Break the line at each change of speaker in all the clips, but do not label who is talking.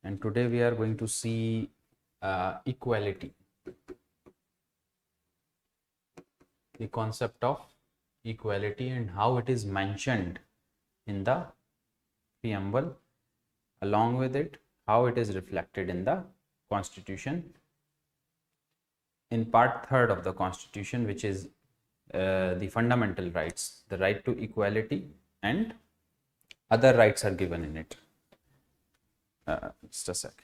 and today we are going to see equality, the concept of equality and how it is mentioned in the preamble, along with it how it is reflected in the constitution in part 3rd of the constitution, which is the fundamental rights. The right to equality and other rights are given in it. Just a second.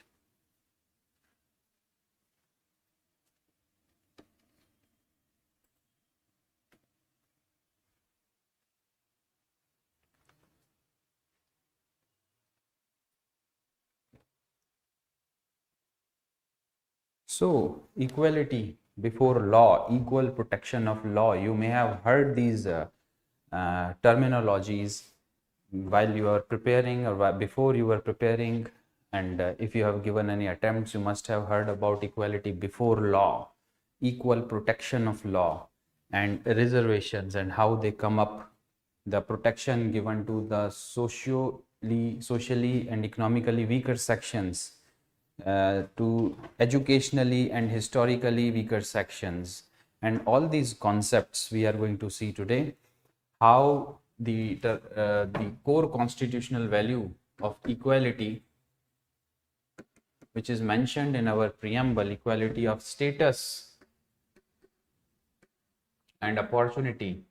So, equality before law, equal protection of law. You may have heard these terminologies while you are preparing or before you were preparing, and if you have given any attempts, you must have heard about equality before law, equal protection of law, and reservations and how they come up, the protection given to the socially and economically weaker sections, to educationally and historically weaker sections, and all these concepts we are going to see today. How the core constitutional value of equality, which is mentioned in our preamble, equality of status and opportunity,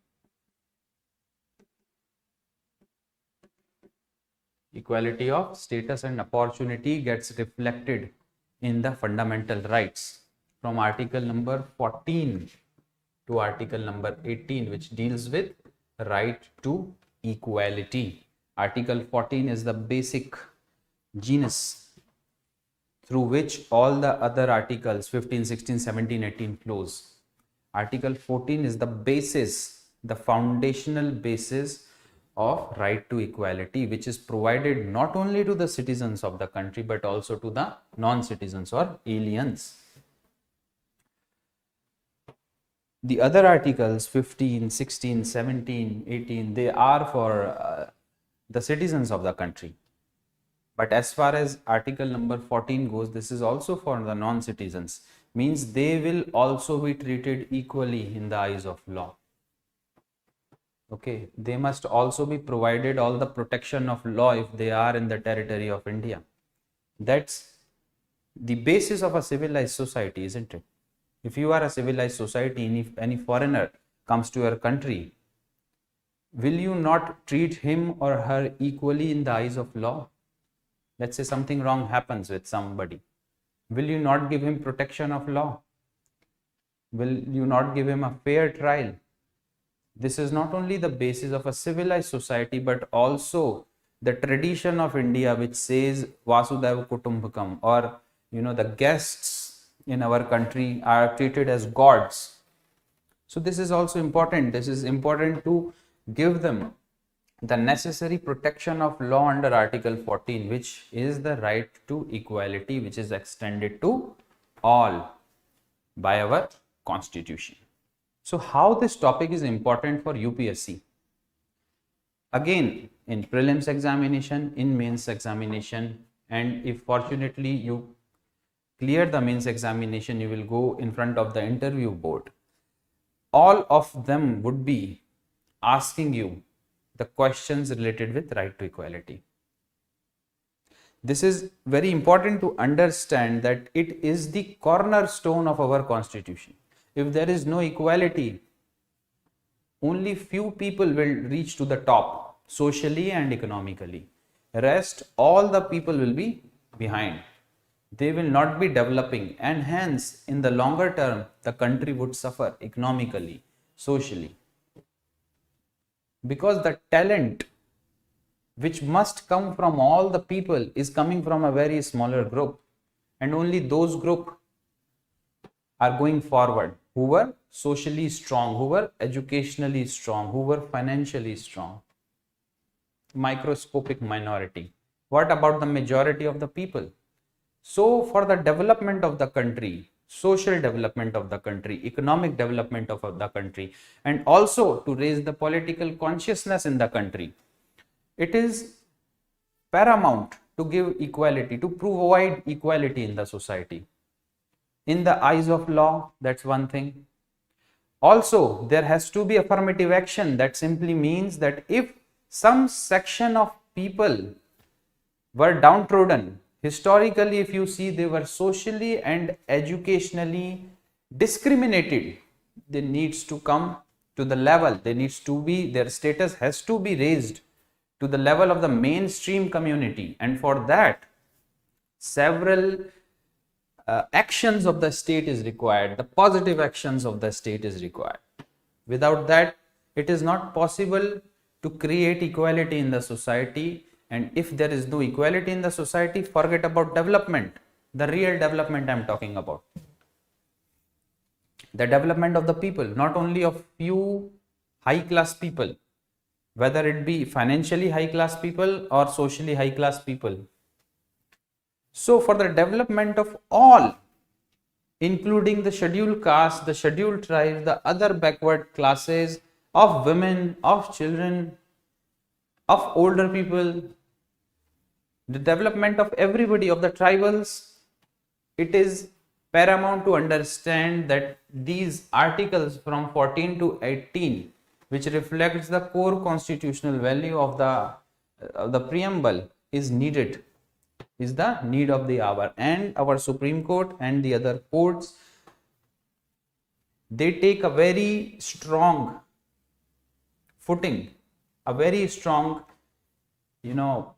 equality of status and opportunity gets reflected in the fundamental rights from article number 14 to article number 18, which deals with right to equality. Article 14 is the basic genus through which all the other articles 15, 16, 17, 18 flows. Article 14 is the basis, the foundational basis of right to equality, which is provided not only to the citizens of the country but also to the non-citizens or aliens. The other articles 15, 16, 17, 18, they are for the citizens of the country. But as far as article number 14 goes, this is also for the non-citizens, means they will also be treated equally in the eyes of law. Okay, they must also be provided all the protection of law if they are in the territory of India. That's the basis of a civilized society, isn't it? If you are a civilized society and if any foreigner comes to your country, will you not treat him or her equally in the eyes of law? Let's say something wrong happens with somebody. Will you not give him protection of law? Will you not give him a fair trial? This is not only the basis of a civilized society, but also the tradition of India, which says Vasudhaiva Kutumbakam, or the guests in our country are treated as gods. So this is also important. This is important to give them the necessary protection of law under Article 14, which is the right to equality, which is extended to all by our constitution. So how this topic is important for UPSC? Again, in prelims examination, in mains examination, and if fortunately you clear the mains examination, you will go in front of the interview board. All of them would be asking you the questions related with right to equality. This is very important to understand that it is the cornerstone of our constitution. If there is no equality, only few people will reach to the top socially and economically. Rest, all the people will be behind. They will not be developing, and hence in the longer term the country would suffer economically, socially, because the talent which must come from all the people is coming from a very smaller group, and only those group are going forward who were socially strong, who were educationally strong, who were financially strong. Microscopic minority. What about the majority of the people? So for the development of the country, social development of the country, economic development of the country, and also to raise the political consciousness in the country, it is paramount to give equality, to provide equality in the society. In the eyes of law, that's one thing. Also, there has to be affirmative action. That simply means that if some section of people were downtrodden, historically, if you see, they were socially and educationally discriminated, they needs to come to the level, they needs to be, their status has to be raised to the level of the mainstream community, and for that several actions of the state is required, the positive actions of the state is required. Without that, it is not possible to create equality in the society. And if there is no equality in the society, forget about development, the real development I am talking about. The development of the people, not only of few high class people, whether it be financially high class people or socially high class people. So for the development of all, including the scheduled caste, the scheduled tribes, the other backward classes, of women, of children, of older people, the development of everybody, of the tribals, it is paramount to understand that these articles from 14 to 18, which reflects the core constitutional value of the preamble, is needed, is the need of the hour. And our Supreme Court and the other courts, they take a very strong footing, a very strong,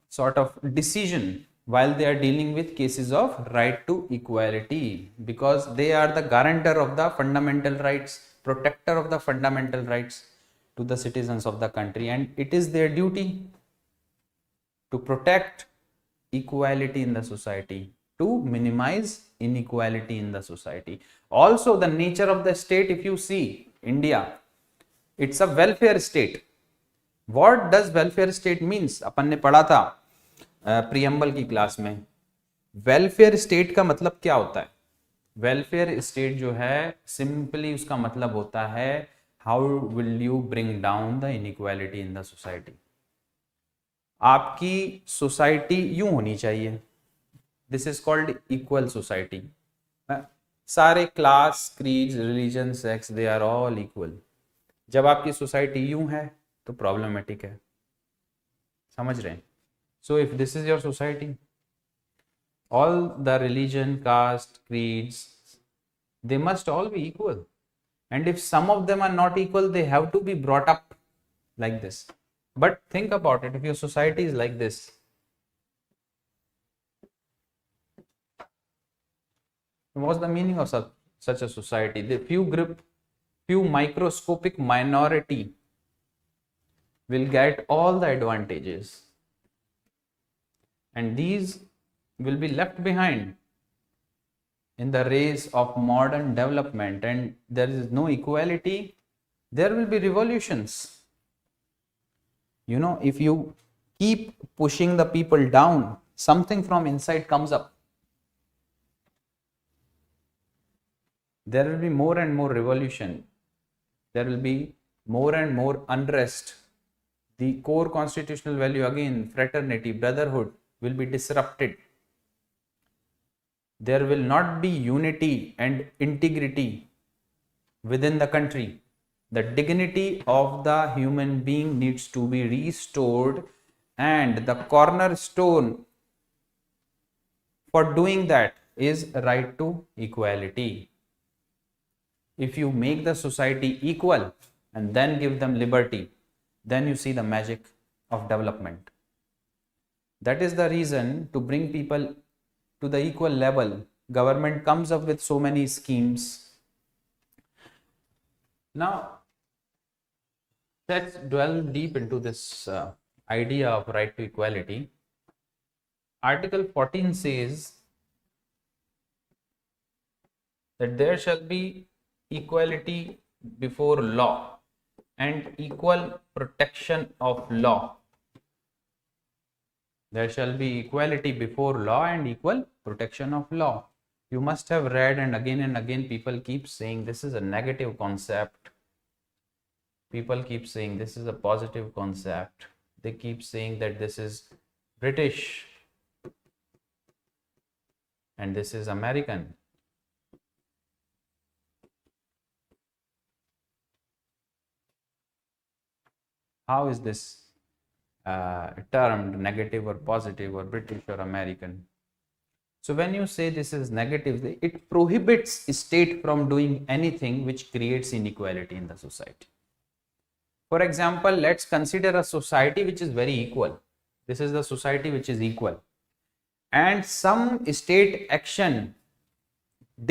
sort of decision while they are dealing with cases of right to equality, because they are the guarantor of the fundamental rights, protector of the fundamental rights to the citizens of the country, and it is their duty to protect equality in the society, to minimize inequality in the society. Also, the nature of the state, if you see India, it's a welfare state. What does welfare state means? अपन ने पढ़ा था preamble की class में. Welfare state का मतलब क्या होता है? वेलफेयर स्टेट जो है, सिंपली उसका मतलब होता है how will you bring down the inequality in the society. आपकी सोसाइटी यूं होनी चाहिए, this is called equal society. सारे class, creed, religion, sex, they are all equal. जब आपकी सोसाइटी यूं है तो प्रॉब्लमेटिक है. समझ रहे हैं? So if this is your society, all the religion, caste, creeds, they must all be equal. And if some of them are not equal, they have to be brought up like this. But think about it, if your society is like this, what's the meaning of such a society? The few microscopic minority will get all the advantages, and these will be left behind in the race of modern development, and there is no equality, there will be revolutions. If you keep pushing the people down, something from inside comes up. There will be more and more revolution, there will be more and more unrest. The core constitutional value, again, fraternity, brotherhood, will be disrupted. There will not be unity and integrity within the country. The dignity of the human being needs to be restored, and the cornerstone for doing that is right to equality. If you make the society equal and then give them liberty, then you see the magic of development. That is the reason, to bring people to the equal level, government comes up with so many schemes. Now, let's delve deep into this idea of right to equality. Article 14 says that there shall be equality before law and equal protection of law. There shall be equality before law and equal protection of law. You must have read, and again people keep saying this is a negative concept. People keep saying this is a positive concept. They keep saying that this is British. and this is American. How is this termed negative or positive or British or American? So when you say this is negative, it prohibits state from doing anything which creates inequality in the society. For example, let's consider a society which is very equal. This is the society which is equal, and some state action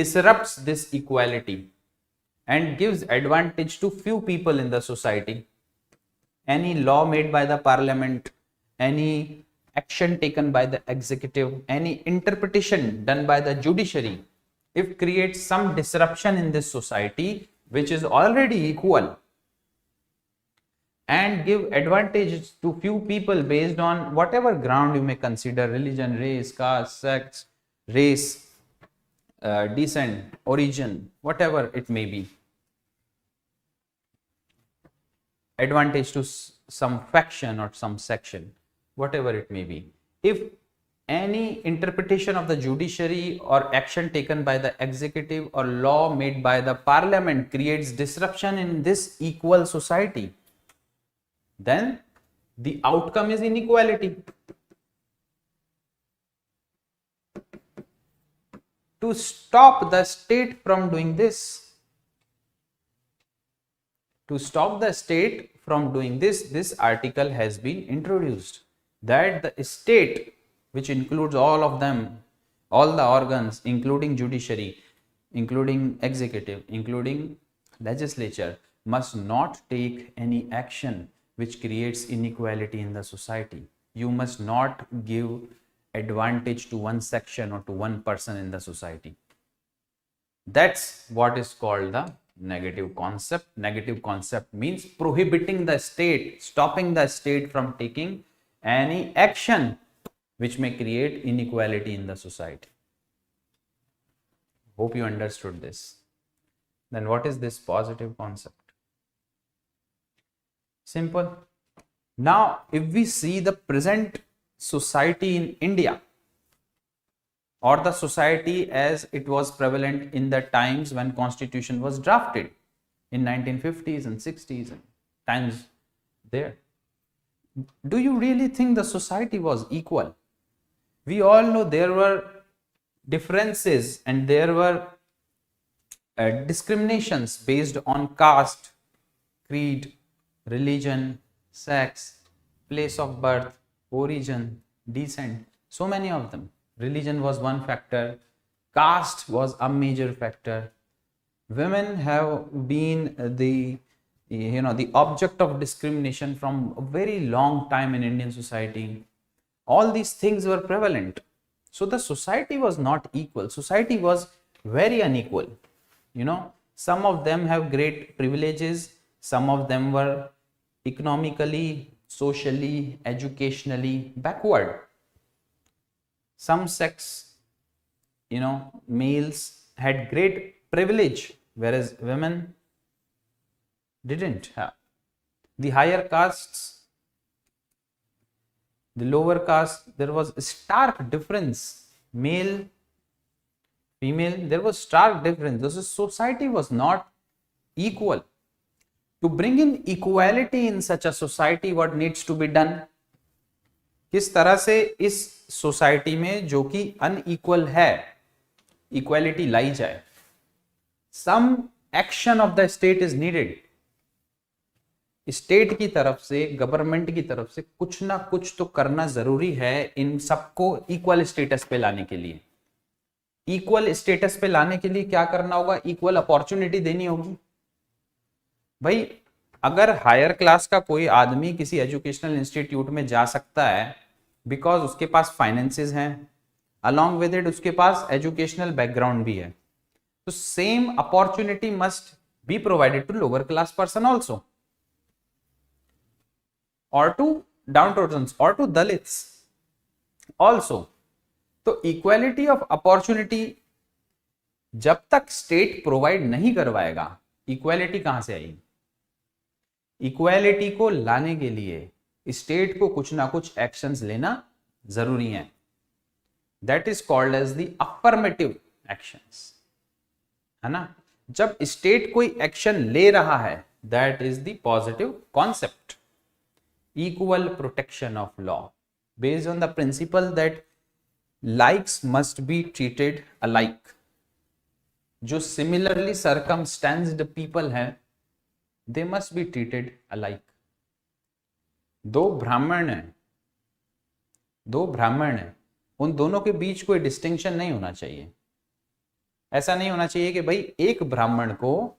disrupts this equality and gives advantage to few people in the society. Any law made by the parliament, any action taken by the executive, any interpretation done by the judiciary, if creates some disruption in this society which is already equal, and give advantages to few people based on whatever ground you may consider, religion, race, caste, sex, race, descent, origin, whatever it may be, advantage to some faction or some section, whatever it may be. If any interpretation of the judiciary or action taken by the executive or law made by the parliament creates disruption in this equal society, then the outcome is inequality. To stop the state from doing this, this article has been introduced, that the state, which includes all of them, all the organs, including judiciary, including executive, including legislature, must not take any action which creates inequality in the society. You must not give advantage to one section or to one person in the society. That's what is called the negative concept. Negative concept means prohibiting the state, stopping the state from taking any action which may create inequality in the society. Hope you understood this. Then what is this positive concept? Simple. Now, if we see the present society in India, or the society as it was prevalent in the times when constitution was drafted in 1950s and 60s and times there, do you really think the society was equal? We all know there were differences and there were discriminations based on caste, creed, religion, sex, place of birth, origin, descent, so many of them. Religion was one factor, caste was a major factor. Women have been the object of discrimination from a very long time in Indian society. All these things were prevalent. So the society was not equal. Society was very unequal. Some of them have great privileges, some of them were economically, socially, educationally backward. Some sex, males had great privilege, whereas women didn't have. The higher castes, the lower caste, there was a stark difference. Male, female, there was stark difference. The society was not equal. To bring in equality in such a society, what needs to be done? किस तरह से इस society में जो कि unequal है equality लाई जाए? Some action of the state is needed. State की तरफ से, गवर्नमेंट की तरफ से कुछ ना कुछ तो करना जरूरी है इन सबको इक्वल स्टेटस पे लाने के लिए. इक्वल स्टेटस पे लाने के लिए क्या करना होगा? इक्वल अपॉर्चुनिटी देनी होगी. भाई, अगर हायर क्लास का कोई आदमी किसी एजुकेशनल इंस्टीट्यूट में जा सकता है बिकॉज उसके पास फाइनेंसेस हैं, अलॉन्ग विद इट उसके पास एजुकेशनल बैकग्राउंड भी है, तो same opportunity must be provided to lower class person also, और टू downtrodden और टू दलित्स ऑल्सो. तो इक्वालिटी ऑफ अपॉर्चुनिटी जब तक स्टेट प्रोवाइड नहीं करवाएगा, इक्वालिटी कहां से आएगी? इक्वालिटी को लाने के लिए स्टेट को कुछ ना कुछ एक्शंस लेना जरूरी है. That is called as the affirmative actions, है ना। जब स्टेट कोई एक्शन ले रहा है, that is the positive concept. Equal protection of law based on the principle that likes must be treated alike. जो सिमिलरली सर्कमस्टेंस्ड पीपल हैं, they must be treated alike. दो ब्राह्मण हैं, उन दोनों के बीच कोई डिस्टिंक्शन नहीं होना चाहिए। ऐसा नहीं होना चाहिए कि भाई एक ब्राह्मण को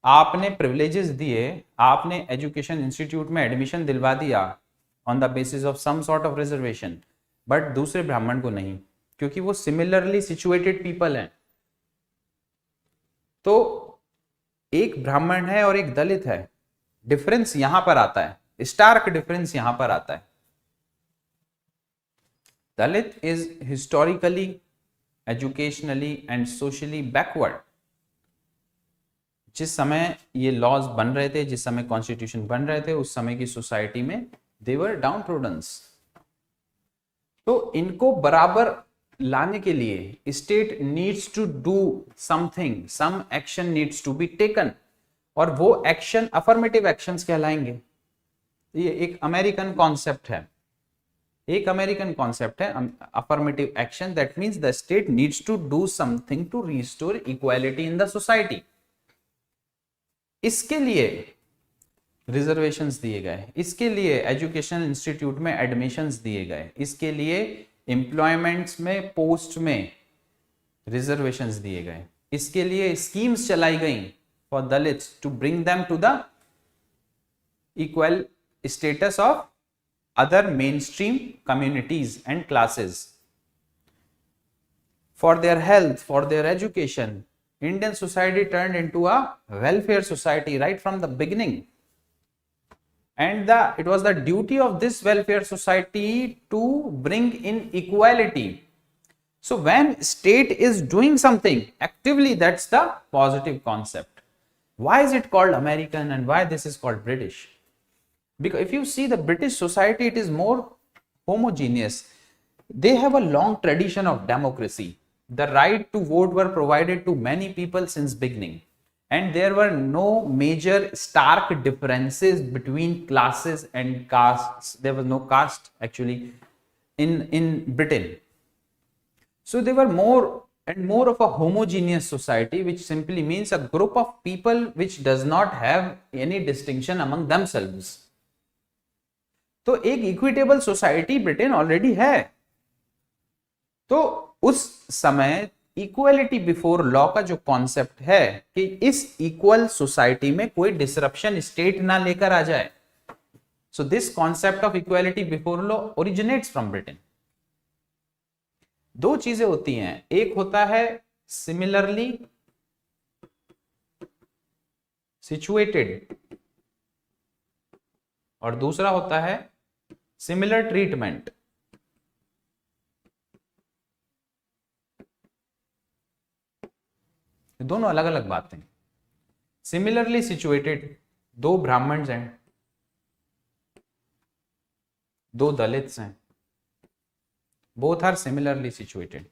आपने प्रिविलेजेस दिए, आपने एजुकेशन इंस्टीट्यूट में एडमिशन दिलवा दिया on the basis of some sort of reservation, but दूसरे ब्राह्मण को नहीं, क्योंकि वो सिमिलरली सिचुएटेड पीपल हैं। तो एक ब्राह्मण है और एक दलित है, डिफरेंस यहां पर आता है, स्टार्क डिफरेंस यहां पर आता है। Dalit is historically, educationally and socially backward. जिस समय ये लॉज बन रहे थे, जिस समय कॉन्स्टिट्यूशन बन रहे थे, उस समय की सोसाइटी में दे वर डाउन ट्रोडन्स। तो इनको बराबर लाने के लिए state needs to do something, some action needs to be taken, और वो एक्शन अफर्मेटिव एक्शंस कहलाएंगे। ये एक अमेरिकन कॉन्सेप्ट है, affirmative action. That means the state needs to do something to restore equality in the society. इसके लिए reservations दिए गए, इसके लिए एजुकेशन इंस्टीट्यूट में एडमिशंस दिए गए, इसके लिए एम्प्लॉयमेंट्स में, पोस्ट में रिजर्वेशंस दिए गए, इसके लिए स्कीम्स चलाई गई for Dalits to bring them to the equal status of other mainstream communities and classes. For their health, for their education, Indian society turned into a welfare society right from the beginning. And it was the duty of this welfare society to bring in equality. So when state is doing something actively, that's the positive concept. Why is it called American and why this is called British? Because if you see the British society, it is more homogeneous. They have a long tradition of democracy. The right to vote were provided to many people since beginning, and there were no major stark differences between classes and castes. There was no caste actually in Britain. So they were more and more of a homogeneous society, which simply means a group of people which does not have any distinction among themselves. तो एक equitable society Britain already है। तो उस समय equality before law का जो concept है कि इस इक्वल सोसाइटी में कोई डिसरप्शन स्टेट ना लेकर आ जाए, so this concept of equality before law originates from Britain. दो चीजें होती हैं, एक होता है सिमिलरली सिचुएटेड और दूसरा होता है सिमिलर ट्रीटमेंट। दोनों अलग अलग बातें। सिमिलरली सिचुएटेड, दो ब्राह्मण्स हैं, दो दलित्स हैं, both are similarly situated.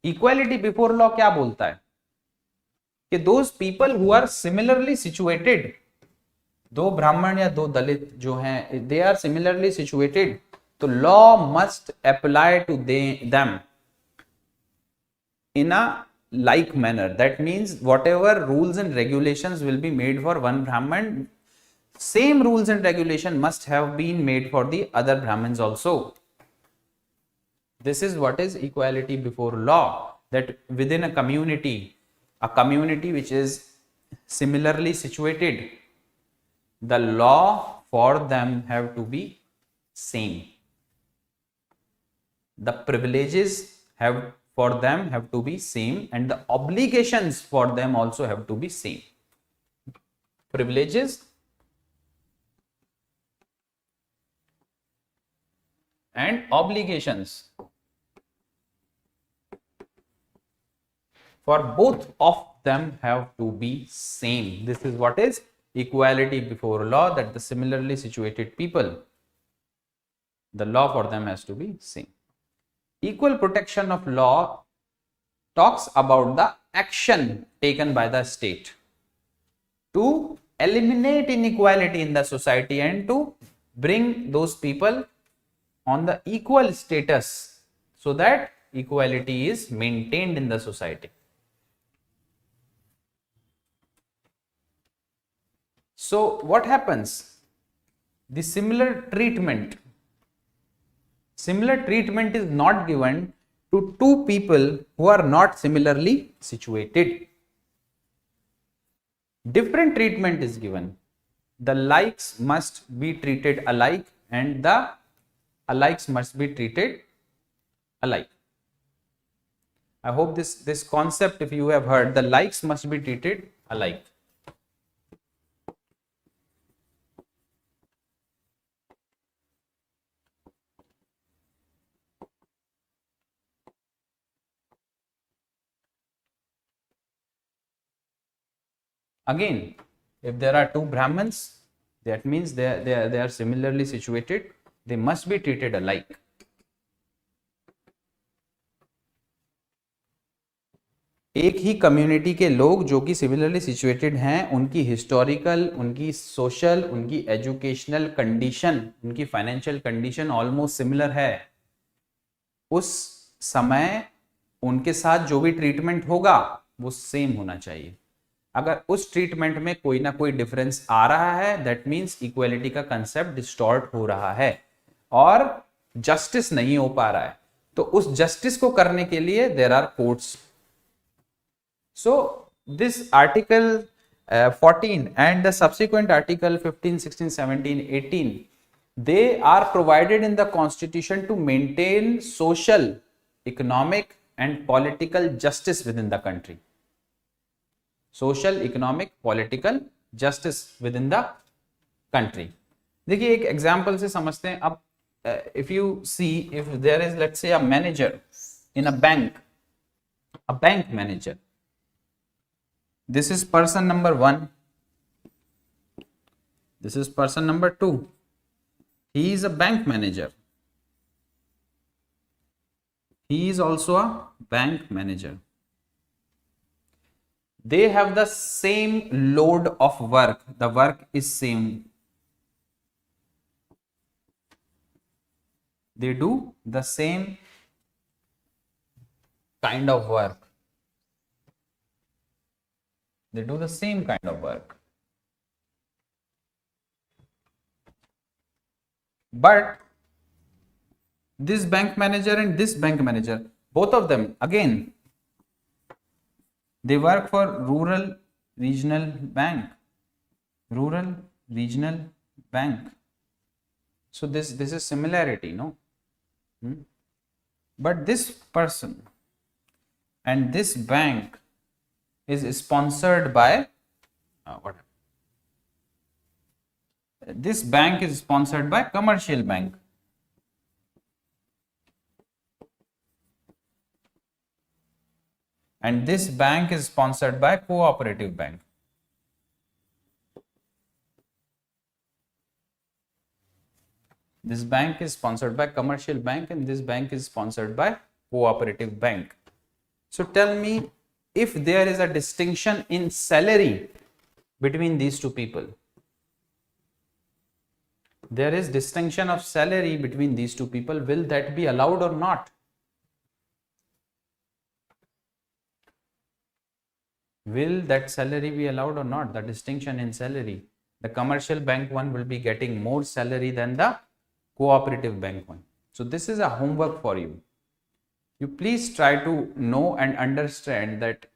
Equality before law क्या बोलता है कि those people who are similarly situated, दो ब्राह्मण या दो दलित जो हैं, दे आर सिमिलरली सिचुएटेड, तो law must apply to them in a like manner. That means whatever rules and regulations will be made for one Brahman, same rules and regulation must have been made for the other Brahmins also. This is what is equality before law, that within a community which is similarly situated, the law for them have to be same. The privileges for them have to be same, and the obligations for them also have to be same. Privileges and obligations for both of them have to be same. This is what is equality before law, that the similarly situated people, the law for them has to be same. Equal protection of law talks about the action taken by the state to eliminate inequality in the society and to bring those people on the equal status so that equality is maintained in the society. So what happens? The similar treatment is not given to two people who are not similarly situated. Different treatment is given. The likes must be treated alike and the alikes must be treated alike. I hope this concept, if you have heard, the likes must be treated alike. Again, if there are two Brahmins, that means they are similarly situated, they must be treated alike. एक ही community के लोग जो कि similarly situated हैं, उनकी historical, उनकी social, उनकी educational condition, उनकी फाइनेंशियल कंडीशन ऑलमोस्ट सिमिलर है, उस समय उनके साथ जो भी ट्रीटमेंट होगा वो सेम होना चाहिए. अगर उस ट्रीटमेंट में कोई ना कोई डिफरेंस आ रहा है, दैट मीन्स इक्वालिटी का कंसेप्ट डिस्टॉर्ट हो रहा है और जस्टिस नहीं हो पा रहा है. तो उस जस्टिस को करने के लिए there are courts. So this article 14 and the subsequent article 15, 16, 17, 18, they are provided in the constitution to maintain social, economic and political justice within the country. Social, economic, political justice within the country. देखिए एक example से समझते हैं. अब if you see, if there is, let's say, a manager in a bank, a bank manager. This is person number 1. This is person number 2. He is a bank manager. He is also a bank manager. They have the same load of work. The work is same. They do the same kind of work. They do the same kind of work. But this bank manager and this bank manager, both of them, again, they work for rural regional bank. Rural regional bank. So this is similarity, no? But this person and this bank is sponsored by this bank is sponsored by commercial bank. And this bank is sponsored by cooperative bank. This bank is sponsored by commercial bank and this bank is sponsored by cooperative bank. So tell me, if there is a distinction in salary between these two people, there is distinction of salary between these two people, will that be allowed or not? Will that salary be allowed or not? The distinction in salary. The commercial bank one will be getting more salary than the cooperative bank one. So this is a homework for you. You please try to know and understand that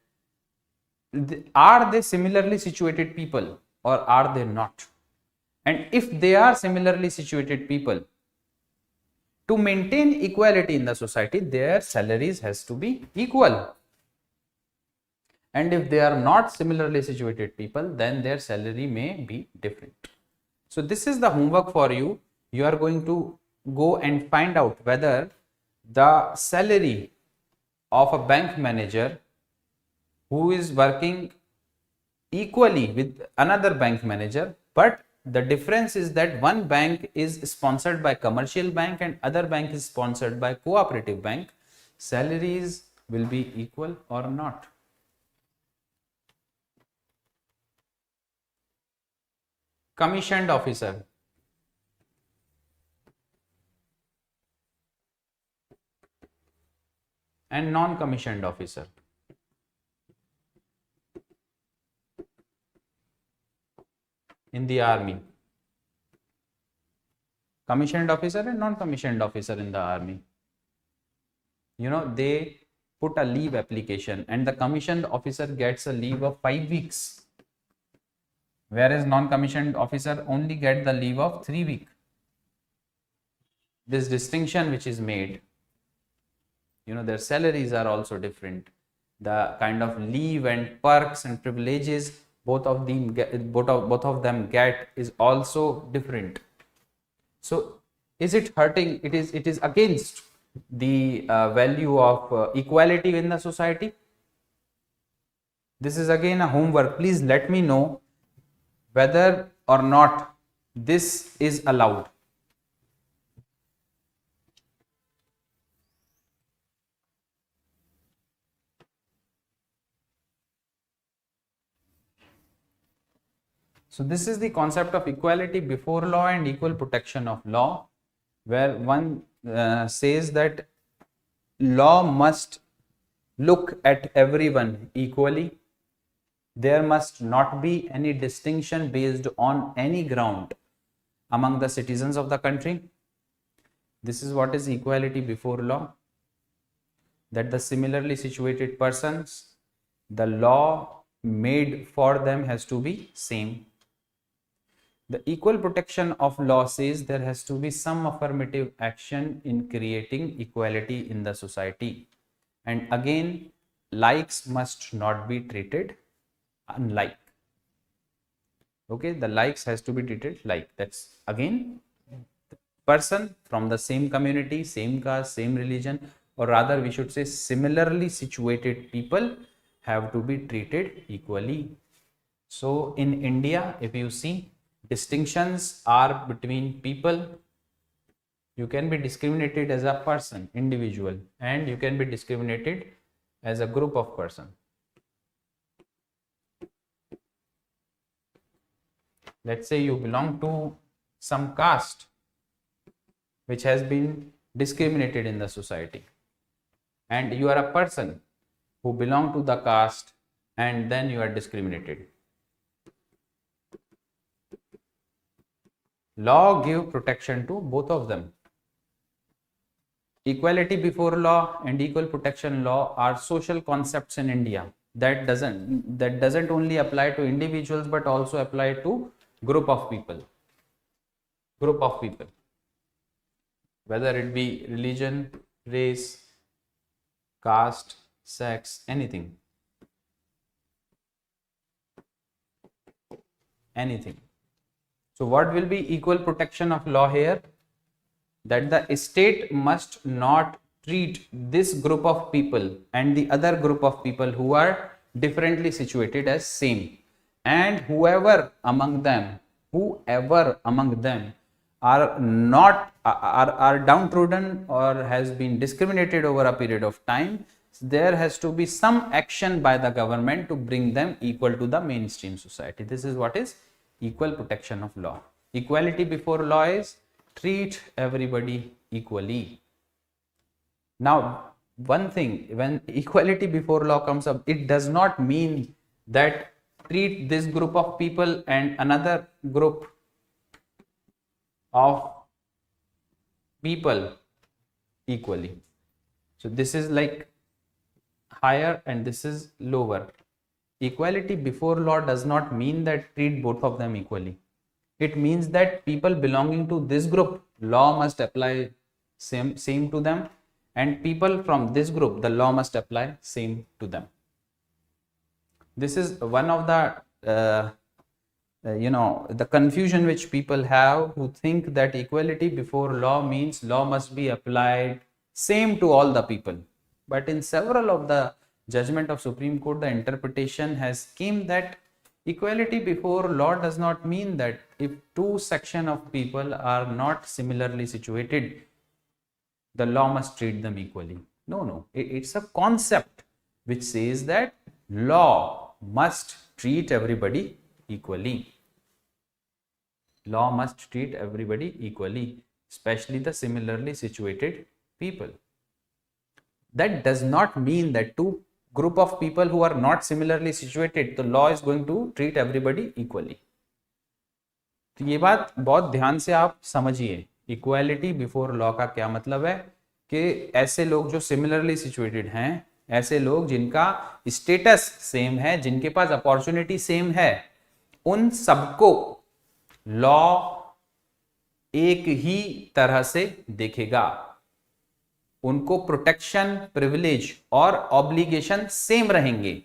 are they similarly situated people or are they not? And if they are similarly situated people, to maintain equality in the society, their salaries has to be equal. And if they are not similarly situated people, then their salary may be different. So this is the homework for you. You are going to go and find out whether the salary of a bank manager who is working equally with another bank manager, but the difference is that one bank is sponsored by commercial bank and other bank is sponsored by cooperative bank. salaries will be equal or not. Commissioned officer. And non-commissioned officer. In the army. Commissioned officer and non-commissioned officer in the army. You know, they put a leave application and the commissioned officer gets a leave of 5 weeks. Whereas non-commissioned officer only get the leave of 3 weeks. This distinction which is made, you know, their salaries are also different. The kind of leave and perks and privileges both of them get is also different. So is it hurting? It is against the value of equality in the society. This is again a homework. Please let me know whether or not this is allowed. So this is the concept of equality before law and equal protection of law, where one says that law must look at everyone equally. There must not be any distinction based on any ground among the citizens of the country. This is what is equality before law, that the similarly situated persons, the law made for them has to be same. The equal protection of law says there has to be some affirmative action in creating equality in the society. And again, likes must not be treated unlike. Okay, the likes has to be treated like. That's again, the person from the same community, same caste, same religion, or rather we should say similarly situated people have to be treated equally. So in India, if you see, distinctions are between people. You can be discriminated as a person, individual, and you can be discriminated as a group of person. Let's say you belong to some caste which has been discriminated in the society, and you are a person who belong to the caste and then you are discriminated. Law give protection to both of them. Equality before law and equal protection law are social concepts in India. That doesn't only apply to individuals but also apply to group of people. Whether it be religion, race, caste, sex, anything. So what will be equal protection of law here? That the state must not treat this group of people and the other group of people who are differently situated as same, and whoever among them are downtrodden or has been discriminated over a period of time, there has to be some action by the government to bring them equal to the mainstream society. This is what is equal protection of law. Equality before law is treat everybody equally. Now, one thing, when equality before law comes up, it does not mean that treat this group of people and another group of people equally. So this is like higher and this is lower. Equality before law does not mean that treat both of them equally. It means that people belonging to this group, law must apply same to them, and people from this group, the law must apply same to them. This is one of the the confusion which people have, who think that equality before law means law must be applied same to all the people. But in several of the judgment of Supreme Court, the interpretation has came that equality before law does not mean that if two section of people are not similarly situated, the law must treat them equally. No, it's a concept which says that law must treat everybody equally. Law must treat everybody equally, especially the similarly situated people. That does not mean that two group of people who are not similarly situated, the law is going to treat everybody equally. तो ये बात बहुत ध्यान से आप समझिए, equality before law का क्या मतलब है कि ऐसे लोग जो सिमिलरली सिचुएटेड हैं, ऐसे लोग जिनका स्टेटस सेम है, जिनके पास अपॉर्चुनिटी सेम है, उन सबको लॉ एक ही तरह से देखेगा, उनको प्रोटेक्शन, प्रिविलेज और ऑब्लिगेशन सेम रहेंगे.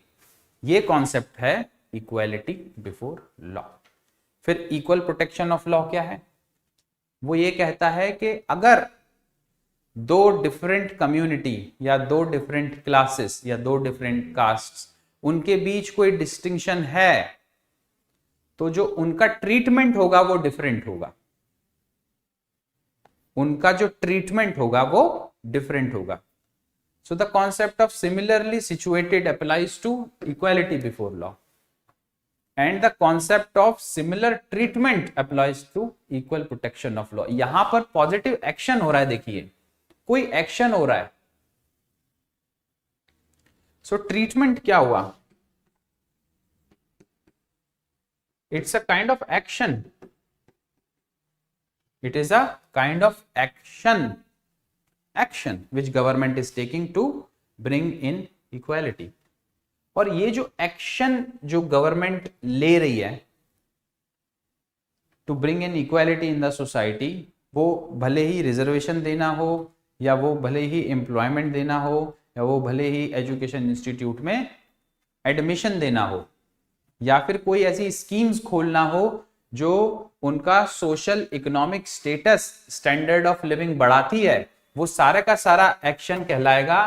ये कॉन्सेप्ट है इक्वालिटी बिफोर लॉ. फिर इक्वल प्रोटेक्शन ऑफ लॉ क्या है? वो ये कहता है कि अगर दो डिफरेंट कम्युनिटी या दो डिफरेंट क्लासेस या दो डिफरेंट कास्ट्स, उनके बीच कोई डिस्टिंक्शन है, तो जो उनका ट्रीटमेंट होगा वो डिफरेंट होगा. उनका जो ट्रीटमेंट होगा वो डिफरेंट होगा. So the concept of similarly situated applies to equality before law and the concept of similar treatment applies to equal protection of law. यहां पर पॉजिटिव एक्शन हो रहा है, देखिए कोई एक्शन हो रहा है. सो ट्रीटमेंट क्या हुआ? It's a kind of action. It is a kind of action which government is taking to bring in equality. और ये जो एक्शन जो गवर्नमेंट ले रही है to bring in equality in the society, वो भले ही रिजर्वेशन देना हो, या वो भले ही एम्प्लॉयमेंट देना हो, या वो भले ही एजुकेशन इंस्टीट्यूट में एडमिशन देना हो, या फिर कोई ऐसी स्कीम्स खोलना हो जो उनका social economic status, standard of living बढ़ाती है, वो सारा का सारा एक्शन कहलाएगा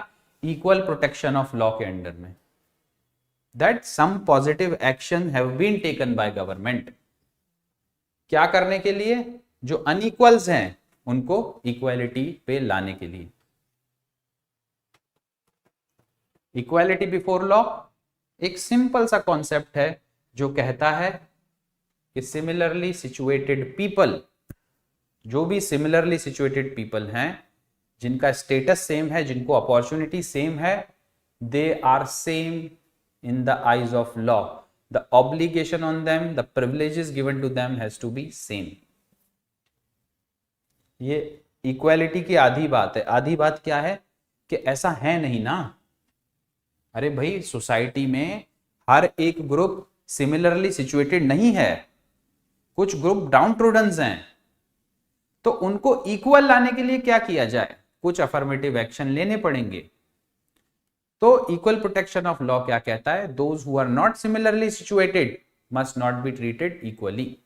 इक्वल प्रोटेक्शन ऑफ लॉ के अंडर में. That some positive action have been taken by government. क्या करने के लिए? जो अनइक्वल्स हैं उनको इक्वालिटी पे लाने के लिए. इक्वालिटी बिफोर लॉ एक सिंपल सा कॉन्सेप्ट है जो कहता है कि सिमिलरली सिचुएटेड पीपल, जो भी सिमिलरली सिचुएटेड पीपल हैं, जिनका स्टेटस सेम है, जिनको अपॉर्चुनिटी सेम है, they are same in the eyes of law. The obligation on them, the privileges given to them has to be same. ये equality की आधी बात है. आधी बात क्या है कि ऐसा है नहीं ना. अरे भाई, सोसाइटी में हर एक ग्रुप सिमिलरली सिचुएटेड नहीं है, कुछ ग्रुप डाउन ट्रोडन्स हैं, तो उनको इक्वल लाने के लिए क्या किया जाए? कुछ अफर्मेटिव एक्शन लेने पड़ेंगे. तो इक्वल प्रोटेक्शन ऑफ लॉ क्या कहता है? Those who are not similarly situated must not be treated equally.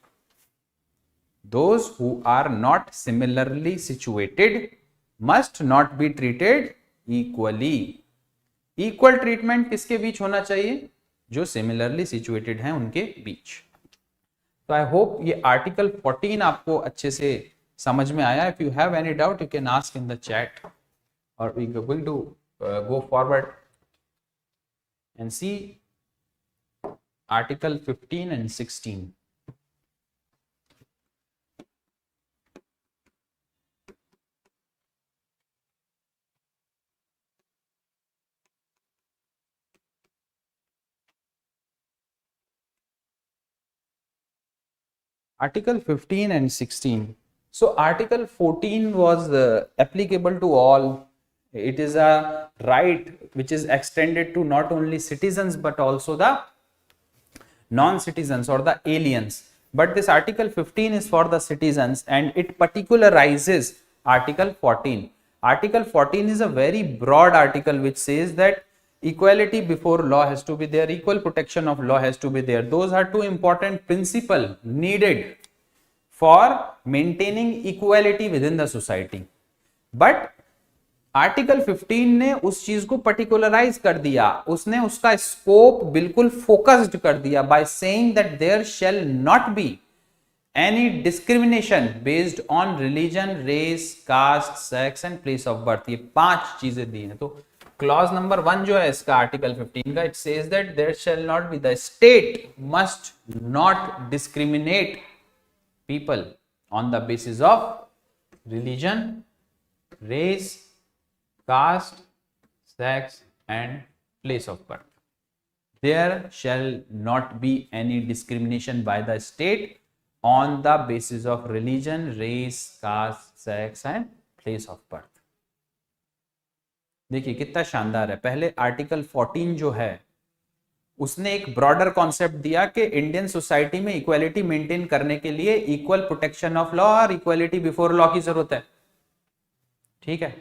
Those who are not similarly situated must not be treated equally. Equal treatment किसके बीच होना चाहिए? जो सिमिलरली सिचुएटेड हैं उनके बीच. तो आई होप ये आर्टिकल 14 आपको अच्छे से समझ में आया. If you have any doubt you can ask in the chat, और we are going to go forward and see article 15 and 16. Article 15 and 16. So article 14 was applicable to all. It is a right which is extended to not only citizens but also the non-citizens or the aliens. But this article 15 is for the citizens and it particularizes article 14. Article 14 is a very broad article which says that equality before law has to be there, equal protection of law has to be there. Those are two important principles needed for maintaining equality within the society. But article 15 ने उस चीज को पर्टिकुलराइज कर दिया, उसने उसका scope बिल्कुल focused कर दिया by saying that there shall not be any discrimination based on religion, race, caste, sex and place of birth. ये 5 चीजें दी हैं। तो क्लॉज नंबर 1 जो है इसका आर्टिकल 15 का, it says that there shall not be, the state must not discriminate people on the basis of religion, race, caste, sex and place of birth. There shall not be any discrimination by the state on the basis of religion, race, caste, sex and place of birth. देखिए कितना शानदार है। पहले article 14 जो है उसने एक broader concept दिया कि इंडियन सोसाइटी में इक्वालिटी मेंटेन करने के लिए इक्वल प्रोटेक्शन ऑफ लॉ और इक्वालिटी बिफोर लॉ की जरूरत है। ठीक है।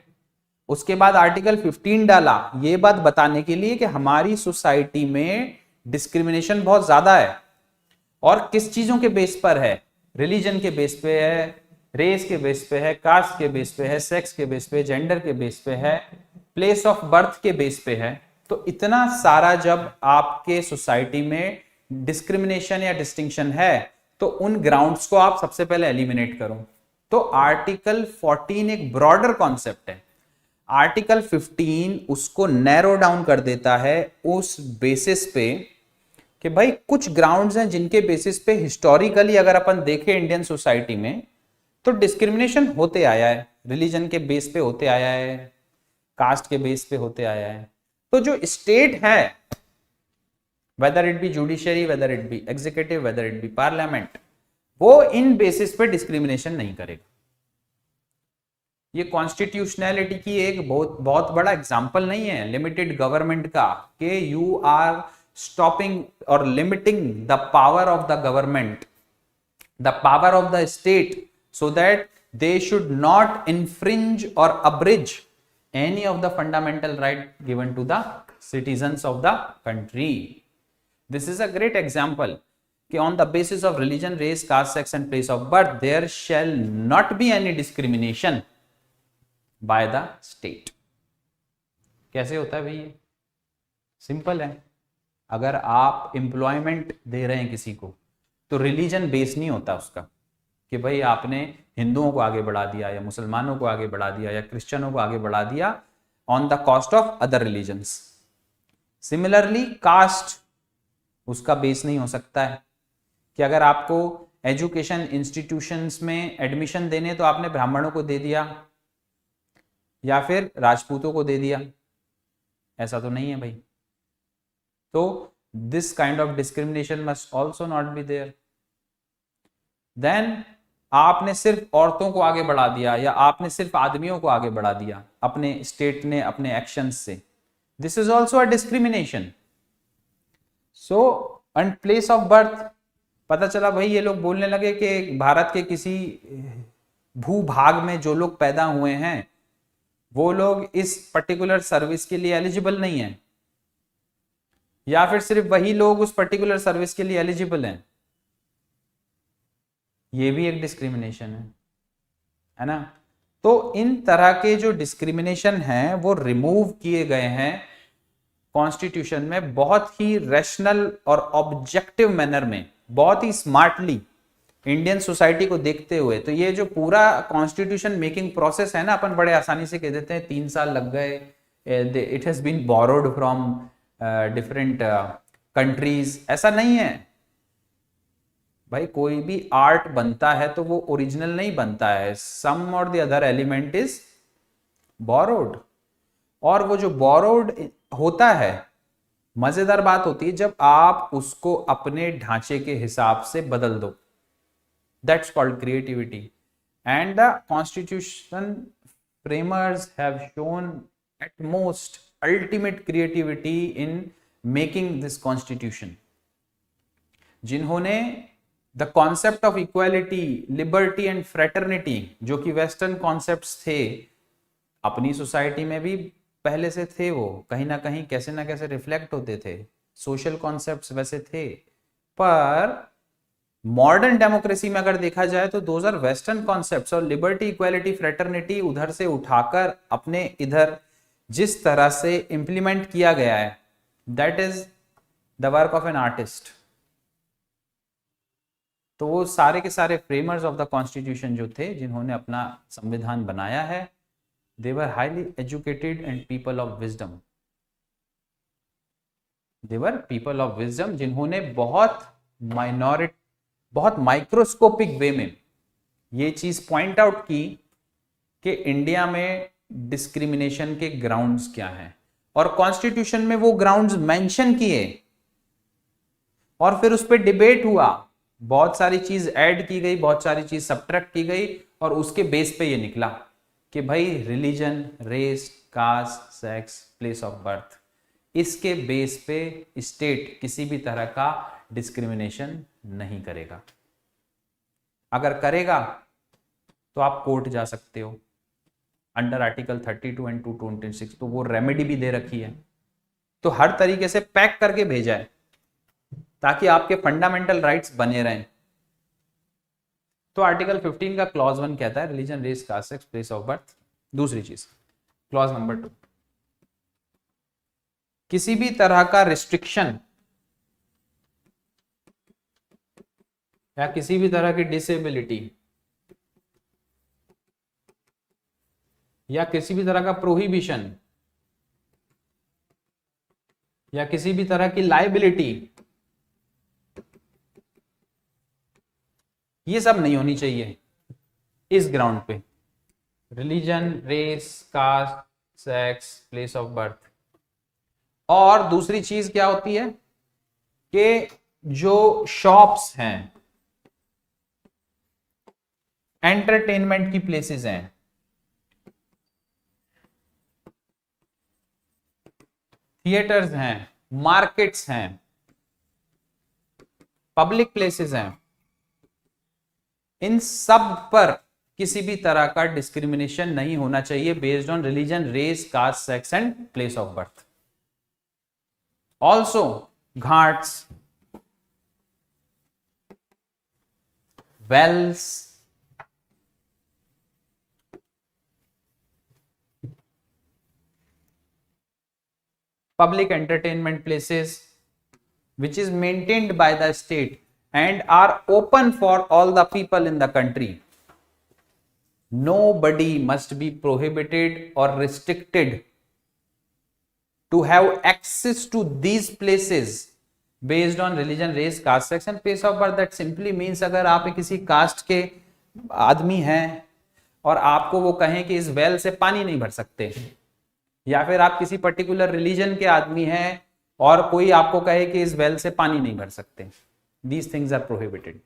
उसके बाद आर्टिकल 15 डाला ये बात बताने के लिए कि हमारी सोसाइटी में डिस्क्रिमिनेशन बहुत ज्यादा है। और किस चीजों के बेस पर है? रिलीजन के बेस पे है, रेस के बेस पे है, कास्ट के बेस पे है, सेक्स के बेस पे, जेंडर के बेस पे है, प्लेस ऑफ बर्थ के बेस पे है। तो इतना सारा जब आपके सोसाइटी में डिस्क्रिमिनेशन या डिस्टिंक्शन है तो उन ग्राउंड्स को आप सबसे पहले एलिमिनेट करो। तो आर्टिकल 14 एक ब्रॉडर कॉन्सेप्ट है। आर्टिकल 15 उसको नैरो डाउन कर देता है उस बेसिस पे कि भाई कुछ ग्राउंड्स हैं जिनके बेसिस पे हिस्टोरिकली अगर अपन देखें इंडियन सोसाइटी में तो डिस्क्रिमिनेशन होते आया है। रिलीजन के बेस पे होते आया है, कास्ट के बेस पे होते आया है। तो जो स्टेट है, weather it B judiciary, weather it B executive, weather it B parliament, वो इन बेसिस पे डिस्क्रिमिनेशन नहीं करेगा। ये कॉन्स्टिट्यूशनैलिटी की एक बहुत बड़ा एग्जांपल नहीं है लिमिटेड गवर्नमेंट का कि यू आर स्टॉपिंग और limiting the power of the government, the power of the state, so that they should not infringe or abridge any of the fundamental right given to the citizens of the country. This is a great example कि on the basis of religion, race, caste, sex and place of birth there shall not be any discrimination by the state. कैसे होता है भाई? ये simple है। अगर आप employment दे रहे हैं किसी को तो रिलीजन बेस नहीं होता उसका कि भाई आपने हिंदुओं को आगे बढ़ा दिया या मुसलमानों को आगे बढ़ा दिया या क्रिश्चियनों को आगे बढ़ा दिया on the cost of other religions. Similarly caste उसका बेस नहीं हो सकता है कि अगर आपको एजुकेशन इंस्टीट्यूशंस में एडमिशन देने तो आपने ब्राह्मणों को दे दिया या फिर राजपूतों को दे दिया, ऐसा तो नहीं है भाई। तो this kind of discrimination must also not be there. Then आपने सिर्फ औरतों को आगे बढ़ा दिया या आपने सिर्फ आदमियों को आगे बढ़ा दिया अपने स्टेट ने अपने एक्शंस से, this is also a discrimination. So and place of birth, पता चला भाई ये लोग बोलने लगे कि भारत के किसी भूभाग में जो लोग पैदा हुए हैं वो लोग इस पर्टिकुलर सर्विस के लिए एलिजिबल नहीं है या फिर सिर्फ वही लोग उस पर्टिकुलर सर्विस के लिए एलिजिबल हैं। ये भी एक डिस्क्रिमिनेशन है ना। तो इन तरह के जो डिस्क्रिमिनेशन हैं वो रिमूव किए गए हैं कॉन्स्टिट्यूशन में बहुत ही रैशनल और ऑब्जेक्टिव मैनर में, बहुत ही स्मार्टली इंडियन सोसाइटी को देखते हुए। तो ये जो पूरा कॉन्स्टिट्यूशन मेकिंग प्रोसेस है ना, अपन बड़े आसानी से कह देते हैं 3 साल लग गए, it has been borrowed from different countries, ऐसा नहीं है भाई। कोई भी आर्ट बनता है तो वो ओरिजिनल नहीं बनता है, सम और the other element is borrowed. और वो जो बोरोड होता है, मजेदार बात होती है जब आप उसको अपने ढांचे के हिसाब से बदल दो, that's called creativity. And the constitution framers have shown at most ultimate creativity in making this constitution, जिन्होंने the concept of equality, liberty and fraternity, जो कि वेस्टर्न कॉन्सेप्ट्स थे, अपनी सोसाइटी में भी पहले से थे, वो कहीं ना कहीं कैसे ना कैसे रिफ्लेक्ट होते थे, सोशल कॉन्सेप्ट्स वैसे थे। पर मॉडर्न डेमोक्रेसी में अगर देखा जाए तो दोज आर वेस्टर्न कॉन्सेप्ट्स, और लिबर्टी, इक्वालिटी, फ्रेटर्निटी उधर से उठाकर अपने इधर जिस तरह से इंप्लीमेंट किया गया है, that is the work of an artist. तो वो सारे के सारे फ्रेमर्स ऑफ द कॉन्स्टिट्यूशन जो थे, जिन्होंने अपना संविधान बनाया है, they were highly educated and people of wisdom. They were people of wisdom, जिन्होंने बहुत माइक्रोस्कोपिक वे में ये चीज पॉइंट आउट की कि इंडिया में डिस्क्रिमिनेशन के ग्राउंड्स क्या हैं, और कॉन्स्टिट्यूशन में वो ग्राउंड्स मेंशन किए, और फिर उस पर डिबेट हुआ, बहुत सारी चीज ऐड की गई, बहुत सारी चीज सब्ट्रैक्ट की गई, और उसके बेस पे ये निकला कि भाई religion, race, caste, sex, place of birth, इसके बेस पे स्टेट किसी भी तरह का डिस्क्रिमिनेशन नहीं करेगा। अगर करेगा तो आप कोर्ट जा सकते हो अंडर आर्टिकल 32 एंड 226, तो वो रेमेडी भी दे रखी है। तो हर तरीके से पैक करके भेजा है ताकि आपके फंडामेंटल राइट्स बने रहें। तो आर्टिकल 15 का क्लॉज 1 कहता है religion, race, caste, sex, place of birth. दूसरी चीज क्लॉज नंबर 2, किसी भी तरह का रिस्ट्रिक्शन या किसी भी तरह की डिसेबिलिटी या किसी भी तरह का प्रोहिबिशन या किसी भी तरह की लाइबिलिटी, ये सब नहीं होनी चाहिए इस ग्राउंड पे। Religion, race, caste, sex, place of birth. और दूसरी चीज क्या होती है कि जो शॉप्स हैं, एंटरटेनमेंट की प्लेसेस हैं, थिएटर्स हैं, मार्केट्स हैं, पब्लिक प्लेसेस हैं, इन सब पर किसी भी तरह का डिस्क्रिमिनेशन नहीं होना चाहिए based on religion, race, caste, sex and place of birth. Also ghats, wells, public entertainment places which is maintained by the state and are open for all the people in the country. Nobody must be prohibited or restricted to have access to these places based on religion, race, caste, sex and place of birth. That simply means अगर आप किसी cast के आदमी हैं और आपको वो कहें कि इस वेल से पानी नहीं भर सकते, या फिर आप किसी पर्टिकुलर रिलीजन के आदमी हैं और कोई आपको कहे कि इस वेल से पानी नहीं भर सकते, दीज थिंग्स आर प्रोहिबिटेड।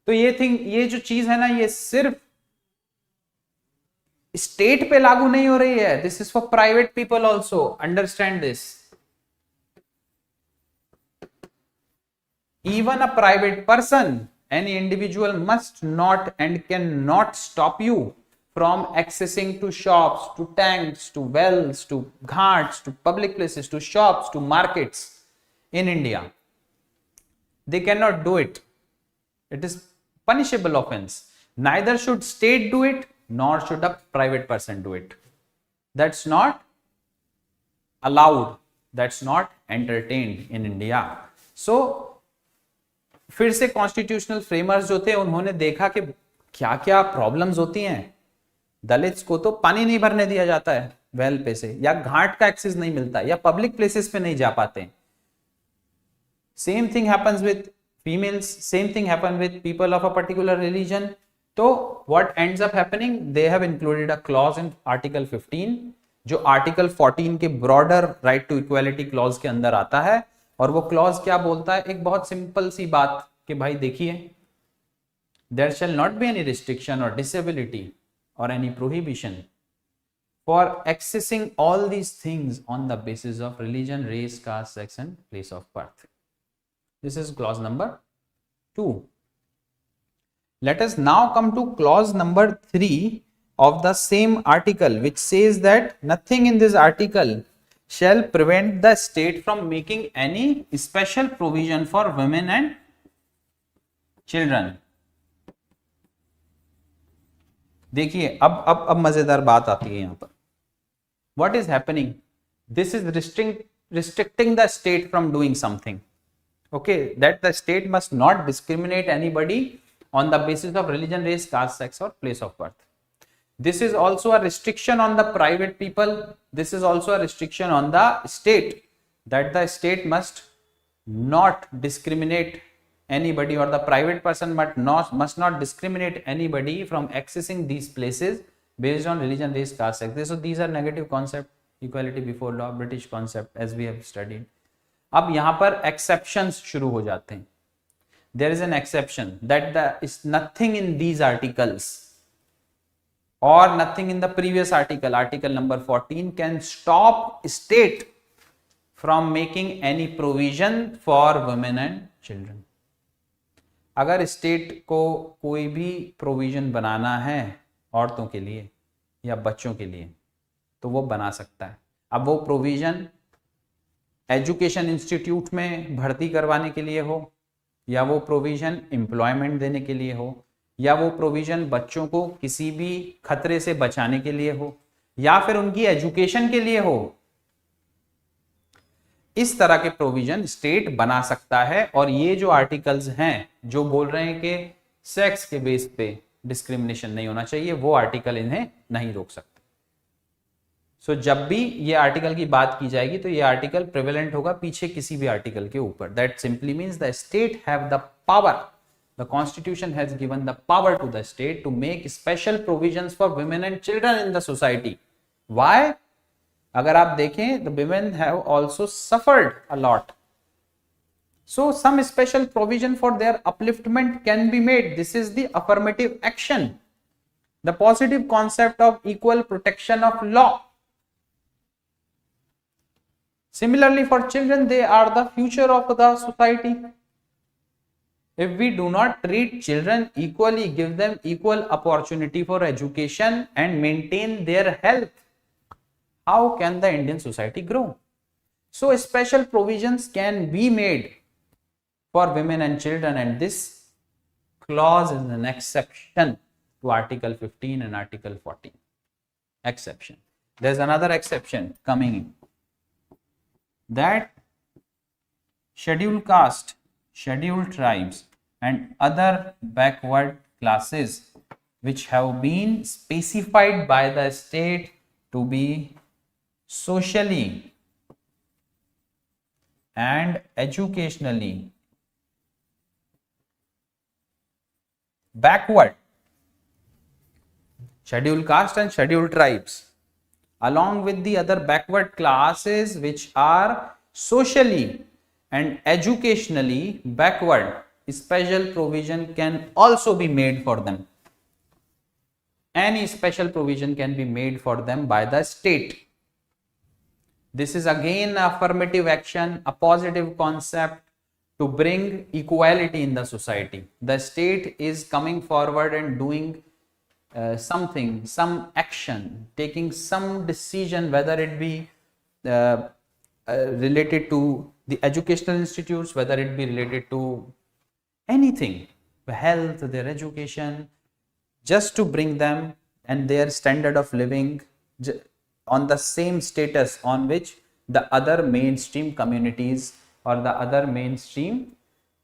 तो ये जो चीज है ना, ये सिर्फ स्टेट पे लागू नहीं हो रही है, this is for private people also, understand this. Even a private person, any individual must not and can not stop you from accessing to shops, to tanks, to wells, to ghats, to public places, to shops, to markets in India. They cannot do it. It is punishable offense. Neither should state do it, nor should a private person do it. That's not allowed. That's not entertained in India. So, फिर से constitutional framers जो थे, उन्होंने देखा कि क्या क्या problems होती हैं। दलित्स को तो पानी नहीं भरने दिया जाता है वेल पे से, या घाट का एक्सेस नहीं मिलता, या पब्लिक प्लेसेस पे नहीं जा पाते। Same thing happens with females, same thing happen with people of a particular religion. तो what ends up happening, they have included a clause in article 15 जो आर्टिकल 14 के broader right to equality clause के अंदर आता है। और वो clause क्या बोलता है, एक बहुत सिंपल सी बात कि भाई देखिए, there shall not be any restriction और disability or any prohibition for accessing all these things on the basis of religion, race, caste, sex and place of birth. This is clause number 2. Let us now come to clause number 3 of the same article, which says that nothing in this article shall prevent the state from making any special provision for women and children. देखिए अब मजेदार बात आती है यहां पर। What is happening, this is restricting the state from doing something, okay, that the state must not discriminate anybody on the basis of religion, race, caste, sex or place of birth. This is also a restriction on the private people. This is also a restriction on the state, that the state must not discriminate anybody, or the private person must not discriminate anybody from accessing these places based on religion, race, caste, sex. So these are negative concept. Equality before law, British concept as we have studied. अब यहाँ पर exceptions शुरू हो जाते हैं. There is an exception that is nothing in these articles or nothing in the previous article, article number 14, can stop state from making any provision for women and children. अगर state को कोई भी provision बनाना है औरतों के लिए या बच्चों के लिए तो वो बना सकता है. अब वो प्रोविजन एजुकेशन इंस्टीट्यूट में भर्ती करवाने के लिए हो, या वो प्रोविजन एम्प्लॉयमेंट देने के लिए हो, या वो प्रोविजन बच्चों को किसी भी खतरे से बचाने के लिए हो, या फिर उनकी एजुकेशन के लिए हो, इस तरह के प्रोविजन स्टेट बना सकता है. और ये जो आर्टिकल्स हैं जो बोल रहे हैं कि सेक्स के बेस पे डिस्क्रिमिनेशन नहीं होना चाहिए, वो आर्टिकल इन्हें नहीं रोक सकते. सो जब भी ये आर्टिकल की बात की जाएगी तो ये आर्टिकल प्रिवेलेंट होगा पीछे किसी भी आर्टिकल के ऊपर. That simply means the state have the power, the constitution has given the power to the state to make special provisions for women and children in the society. Why? अगर आप देखें the women have also suffered a lot, so some special provision for their upliftment can be made. This is the affirmative action, the positive concept of equal protection of law. Similarly, for children, they are the future of the society. If we do not treat children equally, give them equal opportunity for education and maintain their health, how can the Indian society grow? So special provisions can be made for women and children, and this clause is an exception to Article 15 and Article 14. Exception. There's another exception coming in, that scheduled caste, scheduled tribes and other backward classes which have been specified by the state to be socially and educationally backward, scheduled caste and scheduled tribes along with the other backward classes which are socially and educationally backward, special provision can also be made for them. Any special provision can be made for them by the state. This is again affirmative action, a positive concept to bring equality in the society. The state is coming forward and doing something, some action, taking some decision, whether it be related to the educational institutes, whether it be related to anything, health, their education, just to bring them and their standard of living on the same status on which the other mainstream communities or the other mainstream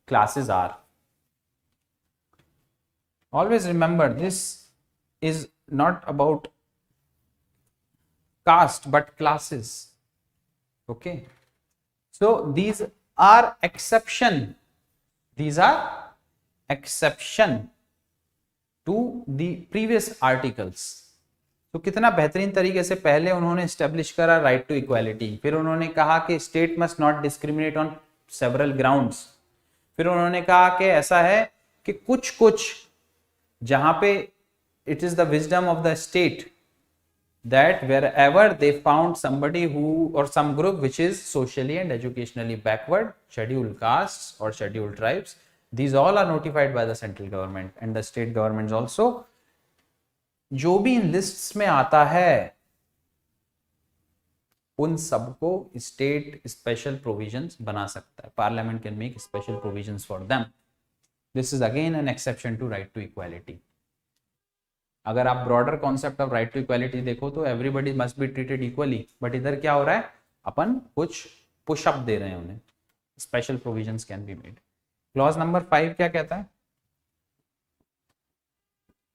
classes are. Always remember, this is not about caste but classes. Okay, so these are exception, these are exception to the previous articles. तो कितना बेहतरीन तरीके से पहले उन्होंने establish करा right to equality, फिर उन्होंने कहा कि state must not discriminate on several grounds, फिर उन्होंने कहा कि ऐसा है कि कुछ जहां पे it is the wisdom of the state that wherever they found somebody who or some group which is socially and educationally backward, scheduled castes or scheduled tribes, these all are notified by the central government and the state governments also. जो भी इन lists में आता है उन सबको state special provisions बना सकता है. Parliament can make special provisions for them. This is again an exception to right to equality. अगर आप broader concept of right to equality देखो तो everybody must be treated equally, but इधर क्या हो रहा है, अपन कुछ पुशअप दे रहे हैं उन्हें. Special provisions can be made. Clause number 5 क्या कहता है?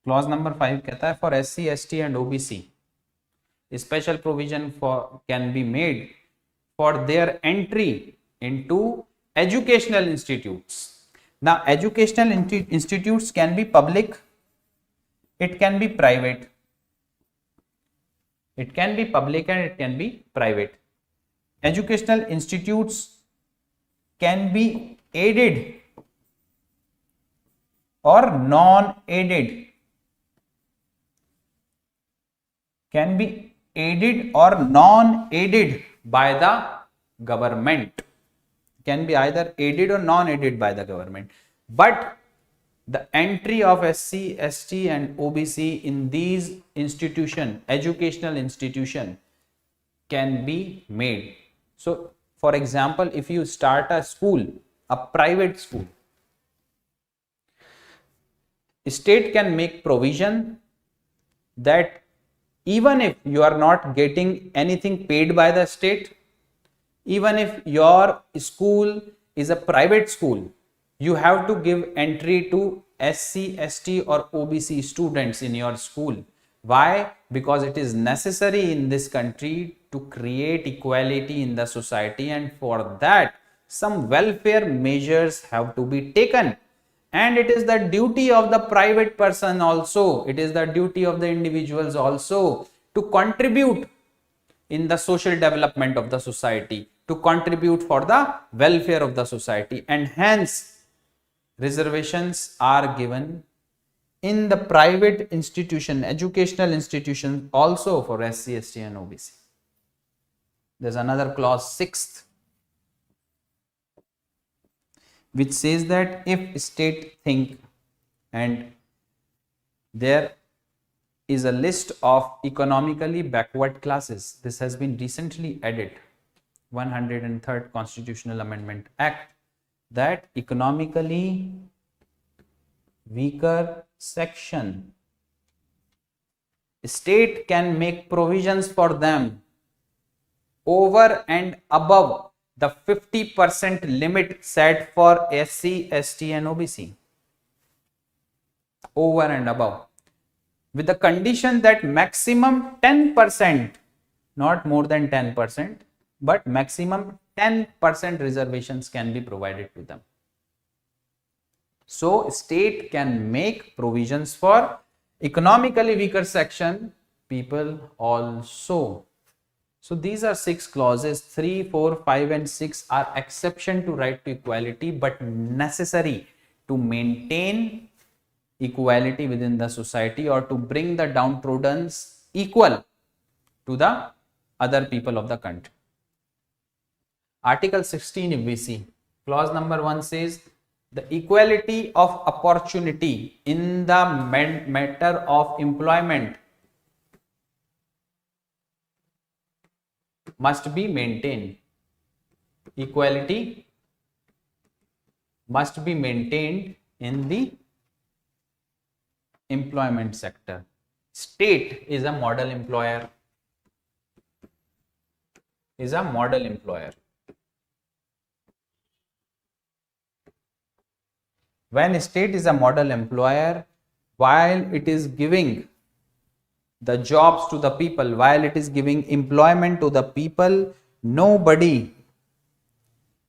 क्लॉज नंबर 5 कहता है for SC, ST and OBC special provision for can be made for their entry into educational institutes. Now educational institutes can be public, it can be private, it can be public and it can be private. Educational institutes can be aided or non-aided, can be aided or non-aided by the government, can be either aided or non-aided by the government, but the entry of SC, ST and OBC in these institution, educational institution, can be made. So for example, if you start a school, a private school, state can make provision that even if you are not getting anything paid by the state, even if your school is a private school, you have to give entry to SC, ST or OBC students in your school. Why? Because it is necessary in this country to create equality in the society, and for that some welfare measures have to be taken. And it is the duty of the private person also, it is the duty of the individuals also to contribute in the social development of the society, to contribute for the welfare of the society, and hence reservations are given in the private institution, educational institutions also for SC, ST and OBC. There's another clause, sixth, which says that if state think and there is a list of economically backward classes, this has been recently added, 103rd Constitutional Amendment Act, that economically weaker section, state can make provisions for them over and above the 50% limit set for SC, ST and OBC, over and above, with the condition that maximum 10%, not more than 10%, but maximum 10% reservations can be provided to them. So state can make provisions for economically weaker section people also. So these are 6 clauses, 3, 4, 5 and 6 are exception to right to equality, but necessary to maintain equality within the society or to bring the downtrodden's equal to the other people of the country. Article 16, if we see, clause number 1 says the equality of opportunity in the matter of employment must be maintained. Equality must be maintained in the employment sector. State is a model employer. When state is a model employer, while it is giving the jobs to the people, while it is giving employment to the people, nobody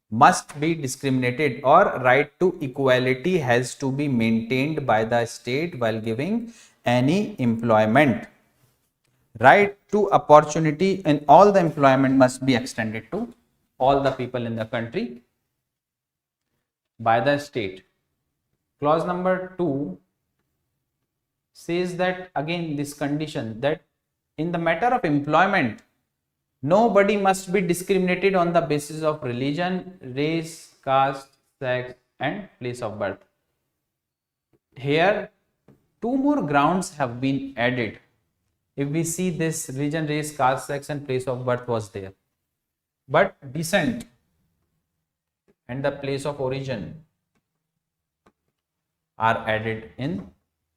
must be discriminated, or right to equality has to be maintained by the state while giving any employment. Right to opportunity in all the employment must be extended to all the people in the country by the state. Clause number 2 says that again this condition that in the matter of employment, nobody must be discriminated on the basis of religion, race, caste, sex and place of birth. Here 2 more grounds have been added. If we see this, religion, race, caste, sex and place of birth was there, but descent and the place of origin are added in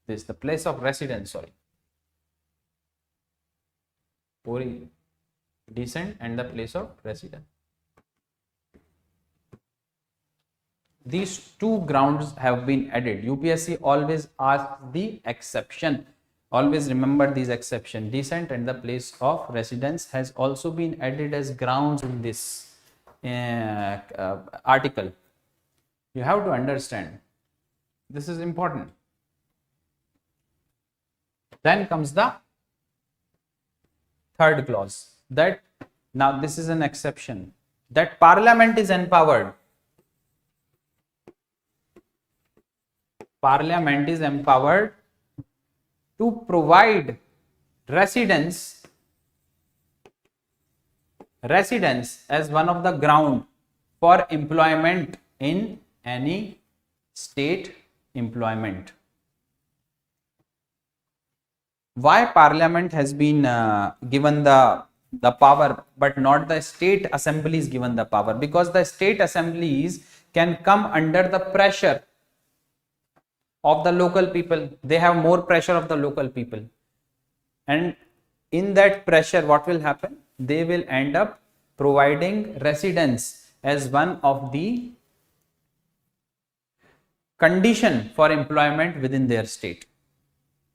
this, the place of residence, descent and the place of residence. these two grounds have been added. UPSC always asks the exception. Always remember these exception. Descent and the place of residence has also been added as grounds in this article. You have to understand. This is important. Then comes the third clause, that now this is an exception, that Parliament is empowered. Parliament is empowered to provide residence as one of the ground for employment in any state employment. Why Parliament has been given the power but not the state assemblies given the power? Because the state assemblies can come under the pressure of the local people. They have more pressure of the local people, and in that pressure what will happen? They will end up providing residence as one of the condition for employment within their state.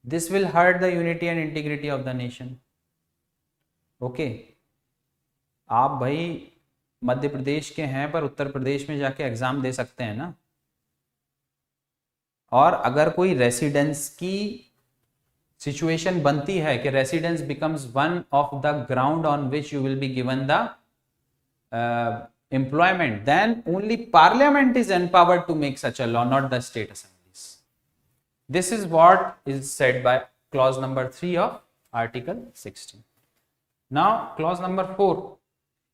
This will hurt the unity and integrity of the nation. Okay, आप भाई मध्य प्रदेश के हैं पर उत्तर प्रदेश में जाके exam दे सकते हैं ना, और अगर कोई रेसिडेंस की सिचुएशन बनती है कि residence becomes one of the ground on which you will be given the employment, then only Parliament is empowered to make such a law, not the state assemblies. This is what is said by clause number 3 of Article 16. Now clause number 4,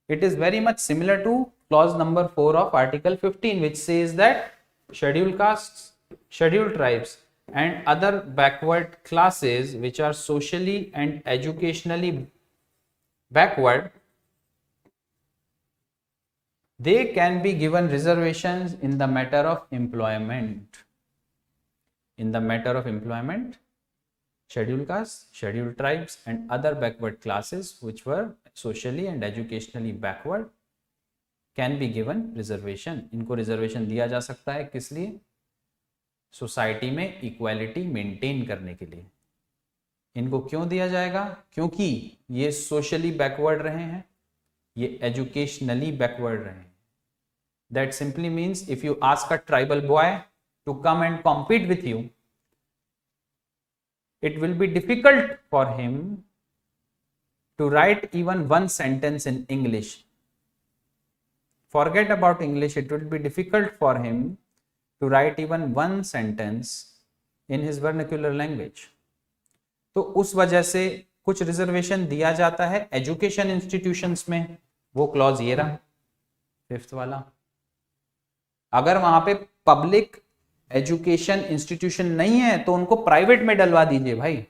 it is very much similar to clause number 4 of Article 15, which says that scheduled castes, scheduled tribes and other backward classes which are socially and educationally backward, they can be given reservations in the matter of employment. In the matter of employment, scheduled castes, scheduled tribes and other backward classes which were socially and educationally backward can be given reservation. इनको reservation दिया जा सकता है किस लिए? Society में equality maintain करने के लिए. इनको क्यों दिया जाएगा? क्योंकि ये सोशली बैकवर्ड रहे हैं, ये एजुकेशनली बैकवर्ड रहे हैं. That simply means if you ask a tribal boy to come and compete with you, it will be difficult for him to write even one sentence in English. Forget about English, it will be difficult for him to write even one sentence in his vernacular language. तो उस वजह से कुछ reservation दिया जाता है education institutions में. वो क्लॉज ये रहा, 5th वाला. अगर वहां पे पब्लिक एजुकेशन इंस्टीट्यूशन नहीं है तो उनको प्राइवेट में डलवा दीजिए भाई,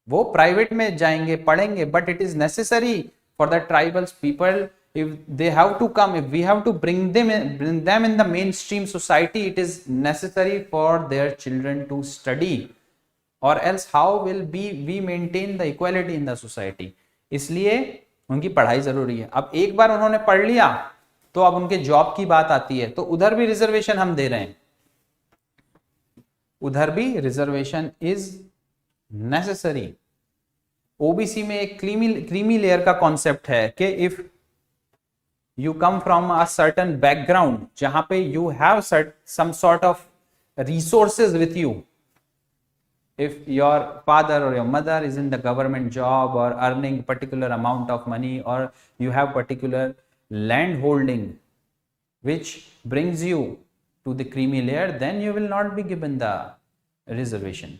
वो प्राइवेट में जाएंगे पढ़ेंगे. But it is necessary for the tribals people, if they have to come, if we have to bring them in the mainstream society, it is necessary for their children to study, or else how will we maintain the equality in the society. इसलिए उनकी पढ़ाई जरूरी है. अब एक बार उन्होंने पढ़ लिया तो अब उनके जॉब की बात आती है, तो उधर भी रिजर्वेशन हम दे रहे हैं, उधर भी रिजर्वेशन इज नेसेसरी. ओबीसी में एक क्रीमी लेयर का कॉन्सेप्ट है कि if you come from a certain background जहां पे you have some sort of resources with you, if your father or your mother is in the government job or earning particular amount of money, or you have particular land holding which brings you to the creamy layer, then you will not be given the reservation.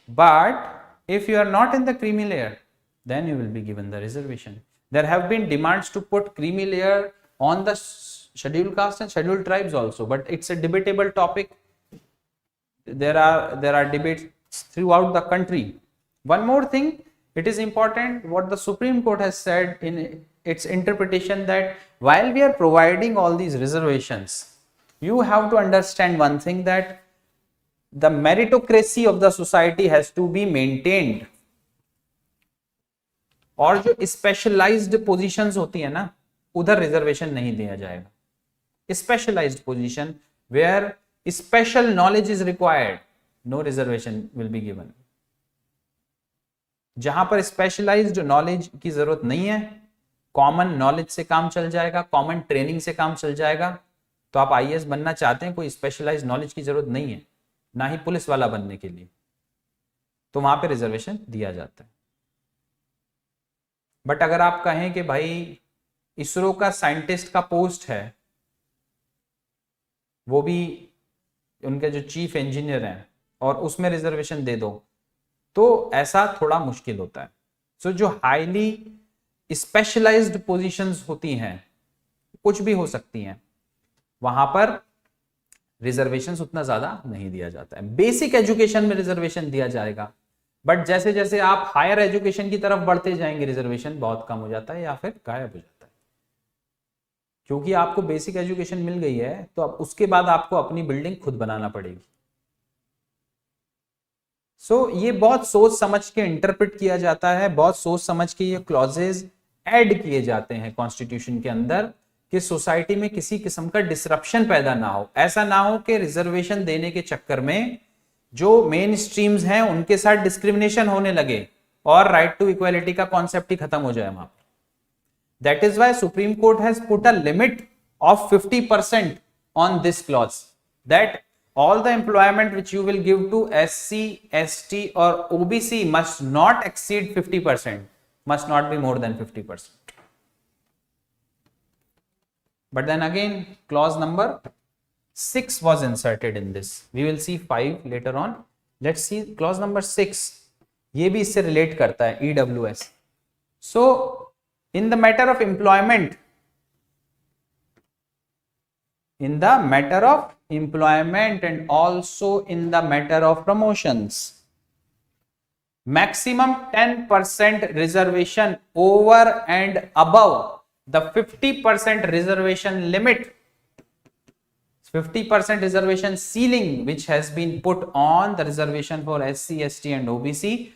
But if you are not in the creamy layer, then you will be given the reservation. There have been demands to put creamy layer on the scheduled caste and scheduled tribes also, but it's a debatable topic. There are debates throughout the country. One more thing, it is important what the Supreme Court has said in its interpretation, that while we are providing all these reservations, you have to understand one thing, that the meritocracy of the society has to be maintained. और जो specialised positions होती है ना, उधर reservation नहीं दिया जाएगा. specialized position where special knowledge is required, no reservation will be given. जहां पर स्पेशलाइज्ड नॉलेज की जरूरत नहीं है, कॉमन नॉलेज से काम चल जाएगा, कॉमन ट्रेनिंग से काम चल जाएगा, तो आप आईएएस बनना चाहते हैं, कोई स्पेशलाइज्ड नॉलेज की जरूरत नहीं है, ना ही पुलिस वाला बनने के लिए, तो वहां पे रिजर्वेशन दिया जाता है। बट अगर आप कहें कि भाई इसरो का साइंटिस्ट का पोस्ट है, वो भी उनके जो चीफ इंजीनियर हैं, और उसमें रिजर्वेशन दे दो, तो ऐसा थोड़ा मुश्किल होता है। सो जो हाईली स्पेशलाइज्ड पोजीशंस होती हैं, कुछ भी हो सकती हैं, वहां पर रिजर्वेशंस उतना ज्यादा नहीं दिया जाता है। बेसिक एजुकेशन में रिजर्वेशन दिया जाएगा, बट जैसे जैसे आप हायर एजुकेशन की तरफ बढ़ते जाएंगे रिजर्वेशन बहुत कम हो जाता है या फिर गायब हो जाता है, क्योंकि आपको बेसिक एजुकेशन मिल गई है, तो अब उसके बाद आपको अपनी बिल्डिंग खुद बनाना पड़ेगी। ये बहुत सोच समझ के इंटरप्रेट किया जाता है, बहुत सोच समझ के ये क्लॉजेज ऐड किए जाते हैं कॉन्स्टिट्यूशन के अंदर, कि सोसाइटी में किसी किस्म का डिसरप्शन पैदा ना हो। ऐसा ना हो कि रिजर्वेशन देने के चक्कर में जो मेन स्ट्रीम्स हैं उनके साथ डिस्क्रिमिनेशन होने लगे और राइट टू इक्वालिटी का कॉन्सेप्ट ही खत्म हो जाए वहां पर। That is why supreme court has put a limit of 50% on this clause, that all the employment which you will give to SC, ST or OBC must not exceed 50%, must not be more than 50%. But then again, clause number 6 was inserted in this. We will see 5 later on. Let's see clause number 6. ये भी इससे relate करता है, EWS. So, in the matter of employment, and also in the matter of promotions, maximum 10% reservation over and above the 50% reservation limit, 50% reservation ceiling which has been put on the reservation for SC, ST and OBC.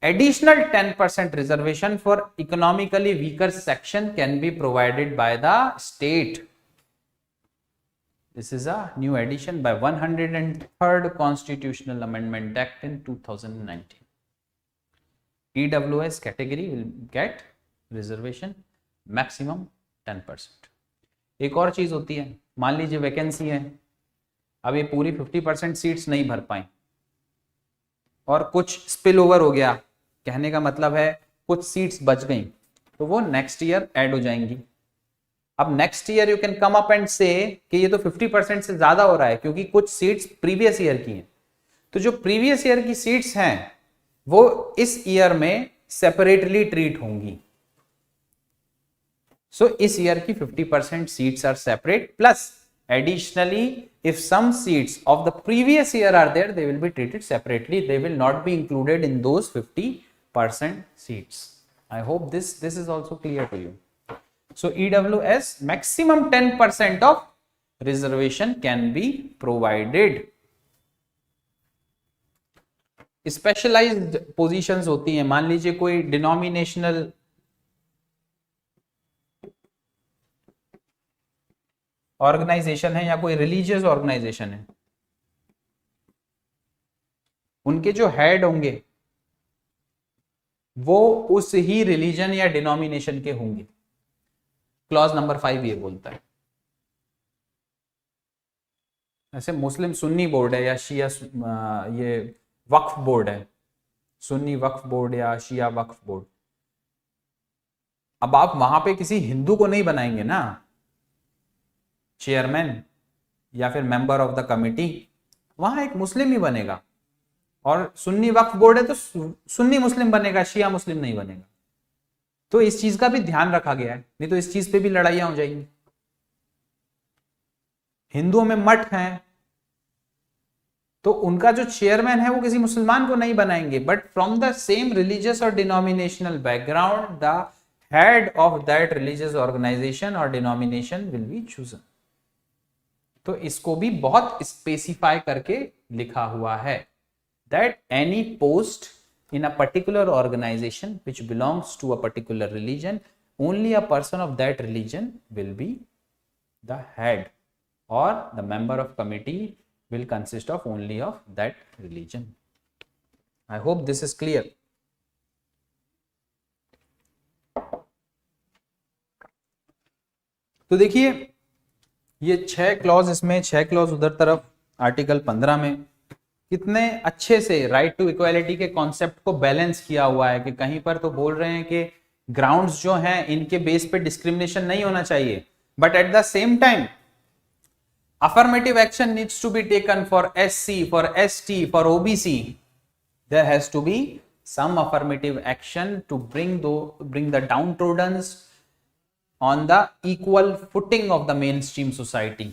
Additional 10% reservation for economically weaker section can be provided by the state. This is a new addition by 103rd Constitutional Amendment Act in 2019. EWS category will get reservation maximum 10%. एक और चीज होती है, मान लीजिए vacancy है, अब ये पूरी 50% सीट्स नहीं भर पाए और कुछ स्पिल ओवर हो गया, कहने का मतलब है कुछ सीट्स बच गई, तो वो नेक्स्ट ईयर ऐड हो जाएंगी। अब next year you can come up and से कि ये तो 50% से ज्यादा हो रहा है, क्योंकि कुछ सीट्स प्रीवियस ईयर की हैं, तो जो प्रीवियस ईयर की सीट्स हैं वो इस ईयर में सेपरेटली ट्रीट होंगी। सो इस ईयर की 50% seats are separate, plus additionally if some seats of the previous year are there, they will be treated separately, they will not be included in those 50% seats. I hope this is also clear to you. So EWS maximum 10% of reservation can be provided. Specialized positions होती हैं, मान लीजिए कोई denominational organisation है या कोई religious organisation है, उनके जो हेड होंगे वो उस ही रिलीजन या डिनोमिनेशन के होंगे। क्लॉज नंबर 5 ये बोलता है। ऐसे मुस्लिम सुन्नी बोर्ड है या शिया ये वक्फ बोर्ड है, सुन्नी वक्फ बोर्ड या शिया वक्फ बोर्ड, अब आप वहां पे किसी हिंदू को नहीं बनाएंगे ना चेयरमैन या फिर मेंबर ऑफ द कमिटी, वहां एक मुस्लिम ही बनेगा। और सुन्नी वक्फ बोर्ड है तो सुन्नी मुस्लिम बनेगा, शिया मुस्लिम नहीं बनेगा। तो इस चीज का भी ध्यान रखा गया है, नहीं तो इस चीज पे भी लड़ाइयां हो जाएंगी। हिंदुओं में मठ हैं तो उनका जो चेयरमैन है वो किसी मुसलमान को नहीं बनाएंगे, but from the same religious और denominational background the head of that religious organisation और डिनोमिनेशन विल बी चूजन। तो इसको भी बहुत स्पेसिफाई करके लिखा हुआ है that any post in a particular organisation which belongs to a particular religion, only a person of that religion will be the head or the member of committee will consist of only of that religion. I hope this is clear. तो देखिए ये 6 clause इसमें, 6 clause उधर तरफ article 15 में कितने अच्छे से राइट टू इक्वालिटी के कॉन्सेप्ट को बैलेंस किया हुआ है कि कहीं पर तो बोल रहे हैं कि ग्राउंड्स जो हैं इनके बेस पे डिस्क्रिमिनेशन नहीं होना चाहिए, but at the same time affirmative action needs to be taken for SC, for ST, for OBC. There has to be some affirmative action to bring the downtrodden's on the equal footing of the mainstream society.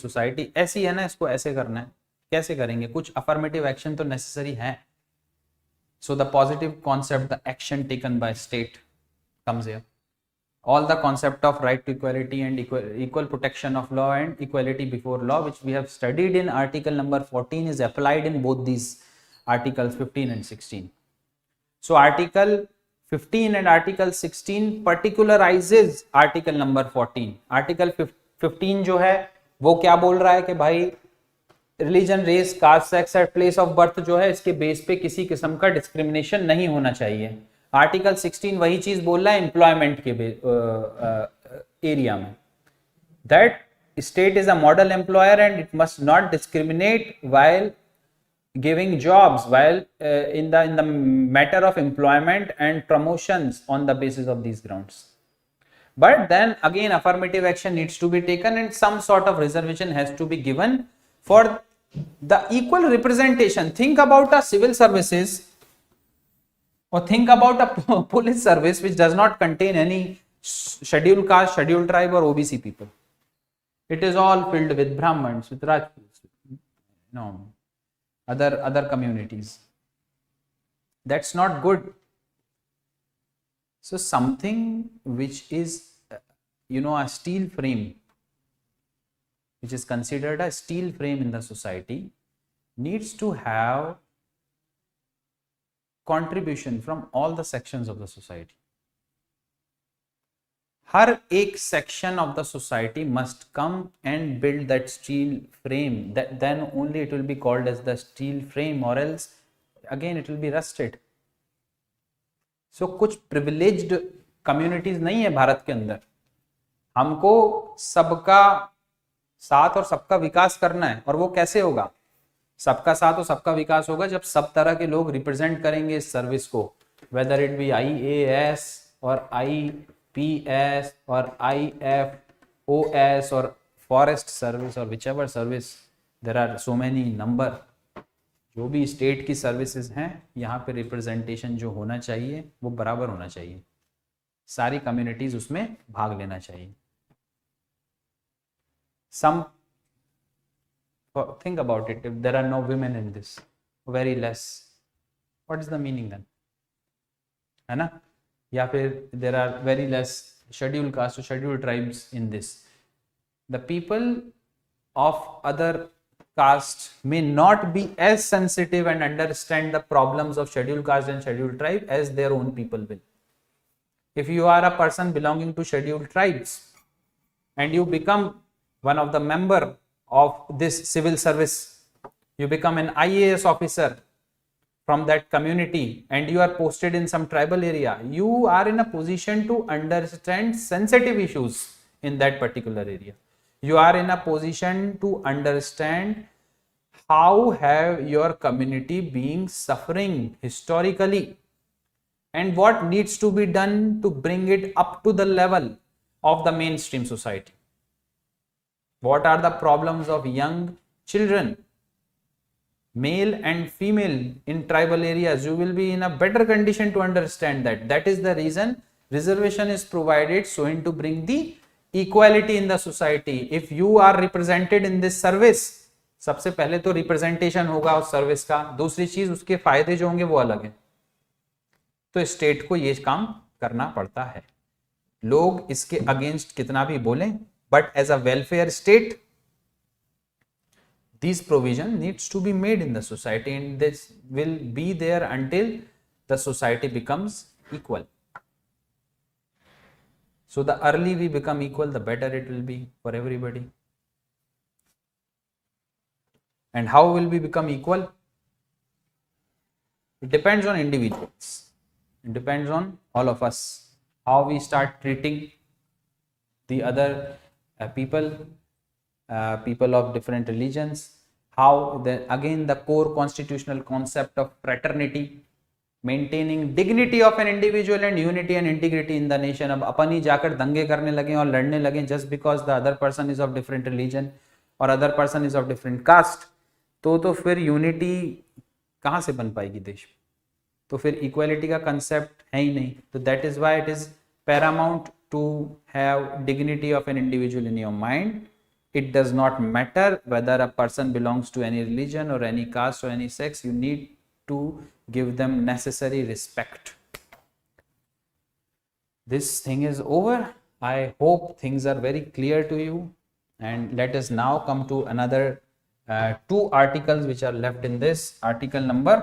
Society ऐसी है ना, इसको ऐसे करना है, कैसे करेंगे? कुछ affirmative action तो necessary है. So the positive concept, the action taken by state comes here. All the concept of right to equality and equal protection of law and equality before law, which we have studied in article number 14, is applied in both these articles 15 and 16. So article 15 and article 16 particularizes article number 14. Article 15 जो है वो क्या बोल रहा है कि भाई religion, race, caste, sex and place of birth जो है इसके बेस पे किसी किस्म का डिस्क्रिमिनेशन नहीं होना चाहिए. आर्टिकल 16 वही चीज बोल रहा है एम्प्लॉयमेंट के एरिया में, that state is a model employer and it must not discriminate while giving jobs, while in the matter of employment and promotions on the basis of these grounds. But then again affirmative action needs to be taken and some sort of reservation has to be given for the equal representation. Think about a civil services or think about a police service which does not contain any scheduled caste, scheduled tribe or OBC people. It is all filled with Brahmins, with Rajputs, other communities. That's not good. So something which is a steel frame, which is considered a steel frame in the society, needs to have contribution from all the sections of the society. हर एक section of the society must come and build that steel frame. That then only it will be called as the steel frame, or else again it will be rusted. So कुछ privileged communities नहीं है भारत के अंदर. हमको सबका साथ और सबका विकास करना है, और वो कैसे होगा? सबका साथ और सबका विकास होगा जब सब तरह के लोग रिप्रेजेंट करेंगे इस सर्विस को, वेदर इट बी IAS और IPS और IFOS और फॉरेस्ट सर्विस और whichever service, there are so many number. जो भी स्टेट की सर्विसेज हैं यहाँ पे रिप्रेजेंटेशन जो होना चाहिए वो बराबर होना चाहिए, सारी कम्युनिटीज उसमें भाग लेना चाहिए. Some think about it, if there are no women in this, very less, what is the meaning then? है ना? या फिर there are very less scheduled caste or scheduled tribes in this. The people of other caste may not be as sensitive and understand the problems of scheduled caste and scheduled tribe as their own people will. If you are a person belonging to scheduled tribes and you become one of the member of this civil service, you become an IAS officer from that community and you are posted in some tribal area, you are in a position to understand sensitive issues in that particular area. You are in a position to understand how have your community been suffering historically and what needs to be done to bring it up to the level of the mainstream society. What are the problems of young children, male and female in tribal areas? You will be in a better condition to understand that. That is the reason reservation is provided, so in to bring the equality in the society. If you are represented in this service, सबसे पहले तो representation होगा उस service का, दूसरी चीज उसके फायदे जो होंगे वो अलग है. तो स्टेट को ये काम करना पड़ता है. लोग इसके अगेंस्ट कितना भी बोलें, but as a welfare state, these provision needs to be made in the society, and this will be there until the society becomes equal. So the early we become equal, the better it will be for everybody. And how will we become equal? It depends on individuals. It depends on all of us. How we start treating the other people, people of different religions. How again the core constitutional concept of fraternity, maintaining dignity of an individual and unity and integrity in the nation. अब अपन ही जाकर दंगे करने लगे और लड़ने लगे just because the other person is of different religion or other person is of different caste, तो फिर unity कहाँ से बन पाएगी देश में? तो फिर इक्वालिटी का कंसेप्ट है ही नहीं. तो that is why it is paramount to have dignity of an individual in your mind. It does not matter whether a person belongs to any religion or any caste or any sex. You need to give them necessary respect. This thing is over. I hope things are very clear to you. And let us now come to another two articles which are left in this. Article number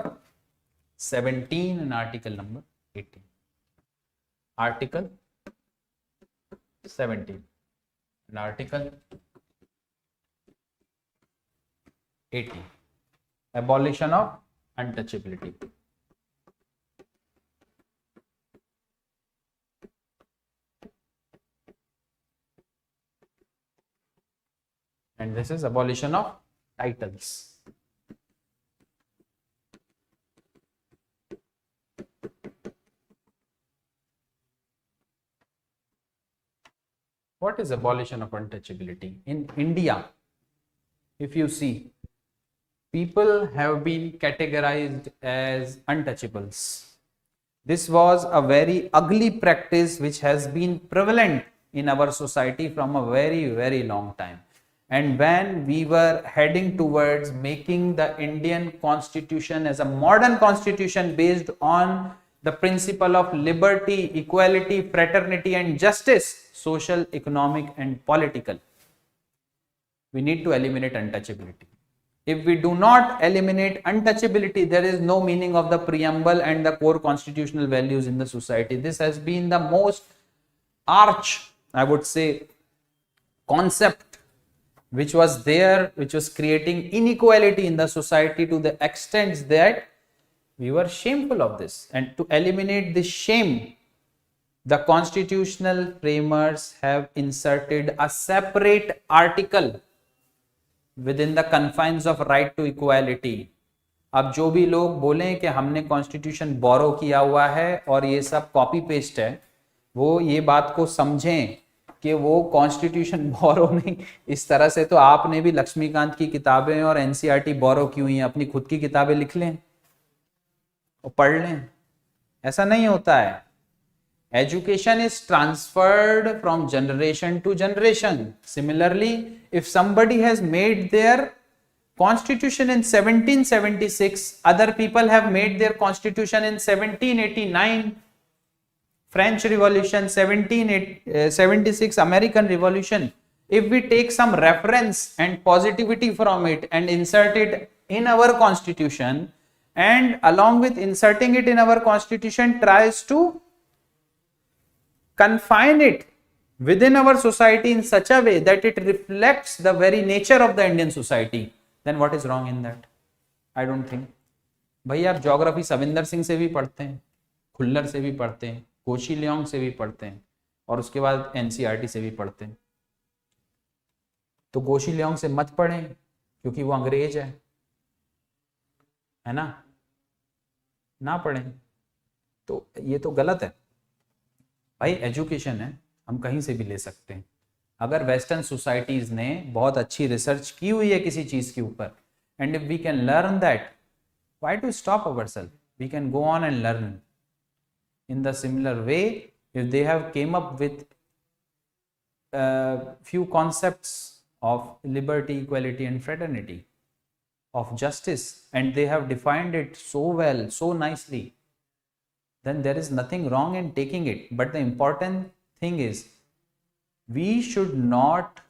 17 and article number 18. Article 17 and article 18. Abolition of untouchability. And this is abolition of titles. What is abolition of untouchability? In India, if you see, people have been categorized as untouchables. This was a very ugly practice which has been prevalent in our society from a very, very long time. And when we were heading towards making the Indian constitution as a modern constitution based on the principle of liberty, equality, fraternity and justice, social, economic and political, we need to eliminate untouchability. If we do not eliminate untouchability, there is no meaning of the preamble and the core constitutional values in the society. This has been the most arch, I would say, concept which was there, which was creating inequality in the society to the extent that we were shameful of this. And to eliminate this shame, the constitutional framers have inserted a separate article within the confines of right to equality. अब जो भी लोग बोलें कि हमने constitution बोरो किया हुआ है और ये सब कॉपी पेस्ट है, वो ये बात को समझें कि वो कॉन्स्टिट्यूशन बोरो नहीं. इस तरह से तो आपने भी लक्ष्मीकांत की किताबें और एनसीईआरटी बोरो की हुई हैं, अपनी खुद की किताबें लिख लें और पढ़ लें. ऐसा नहीं होता है. Education is transferred from generation to generation. Similarly, if somebody has made their constitution in 1776, other people have made their constitution in 1789, French Revolution, 1776, American Revolution. If we take some reference and positivity from it and insert it in our constitution, and along with inserting it in our constitution tries to confine it within our society in such a way that it reflects the very nature of the Indian society, then what is wrong in that? I don't think. भाई आप geography Savinder Singh से भी पढ़ते हैं, खुल्लर से भी पढ़ते हैं, कोशी लियोंग से भी पढ़ते हैं और उसके बाद एनसीईआरटी से भी पढ़ते हैं. तो कोशी लियोंग से मत पढ़ें क्योंकि वो अंग्रेज है ना पढ़ें. तो ये तो गलत है भाई. एजुकेशन है, हम कहीं से भी ले सकते हैं. अगर वेस्टर्न सोसाइटीज ने बहुत अच्छी रिसर्च की हुई है किसी चीज के ऊपर, and if we can learn that, why to stop ourself? We can go on and learn in the similar way. If they have came up with few concepts of liberty, equality and fraternity, of justice, and they have defined it so well, so nicely, then there is nothing wrong in taking it. But the important thing is we should not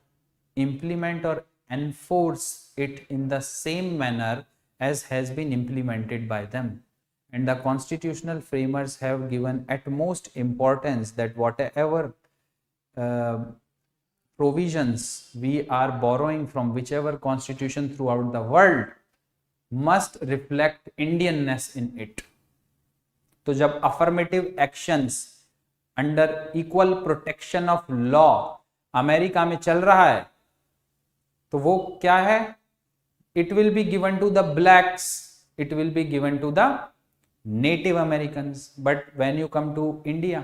implement or enforce it in the same manner as has been implemented by them. And the constitutional framers have given utmost importance that whatever provisions we are borrowing from whichever constitution throughout the world must reflect Indianness in it. तो जब affirmative actions under equal protection of law America में चल रहा है तो वो क्या है? It will be given to the blacks, it will be given to the Native Americans. But when you come to India,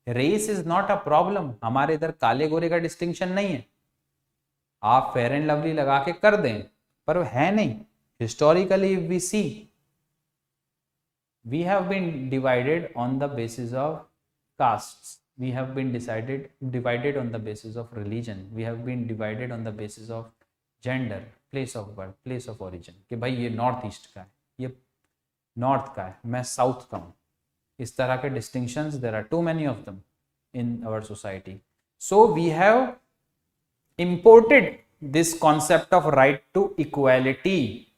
race is not a problem. हमारे इधर काले गोरे का डिस्टिंक्शन नहीं है. आप फेयर एंड लवली लगा के कर दें, पर है नहीं. Historically, if we see, we have been divided on the basis of castes. We have been divided on the basis of religion. We have been divided on the basis of gender, place of birth, place of origin. कि भाई ये north east का है, ये north का है, मैं south का हूँ. इस तरह के distinctions, there are too many of them in our society. So we have imported this concept of right to equality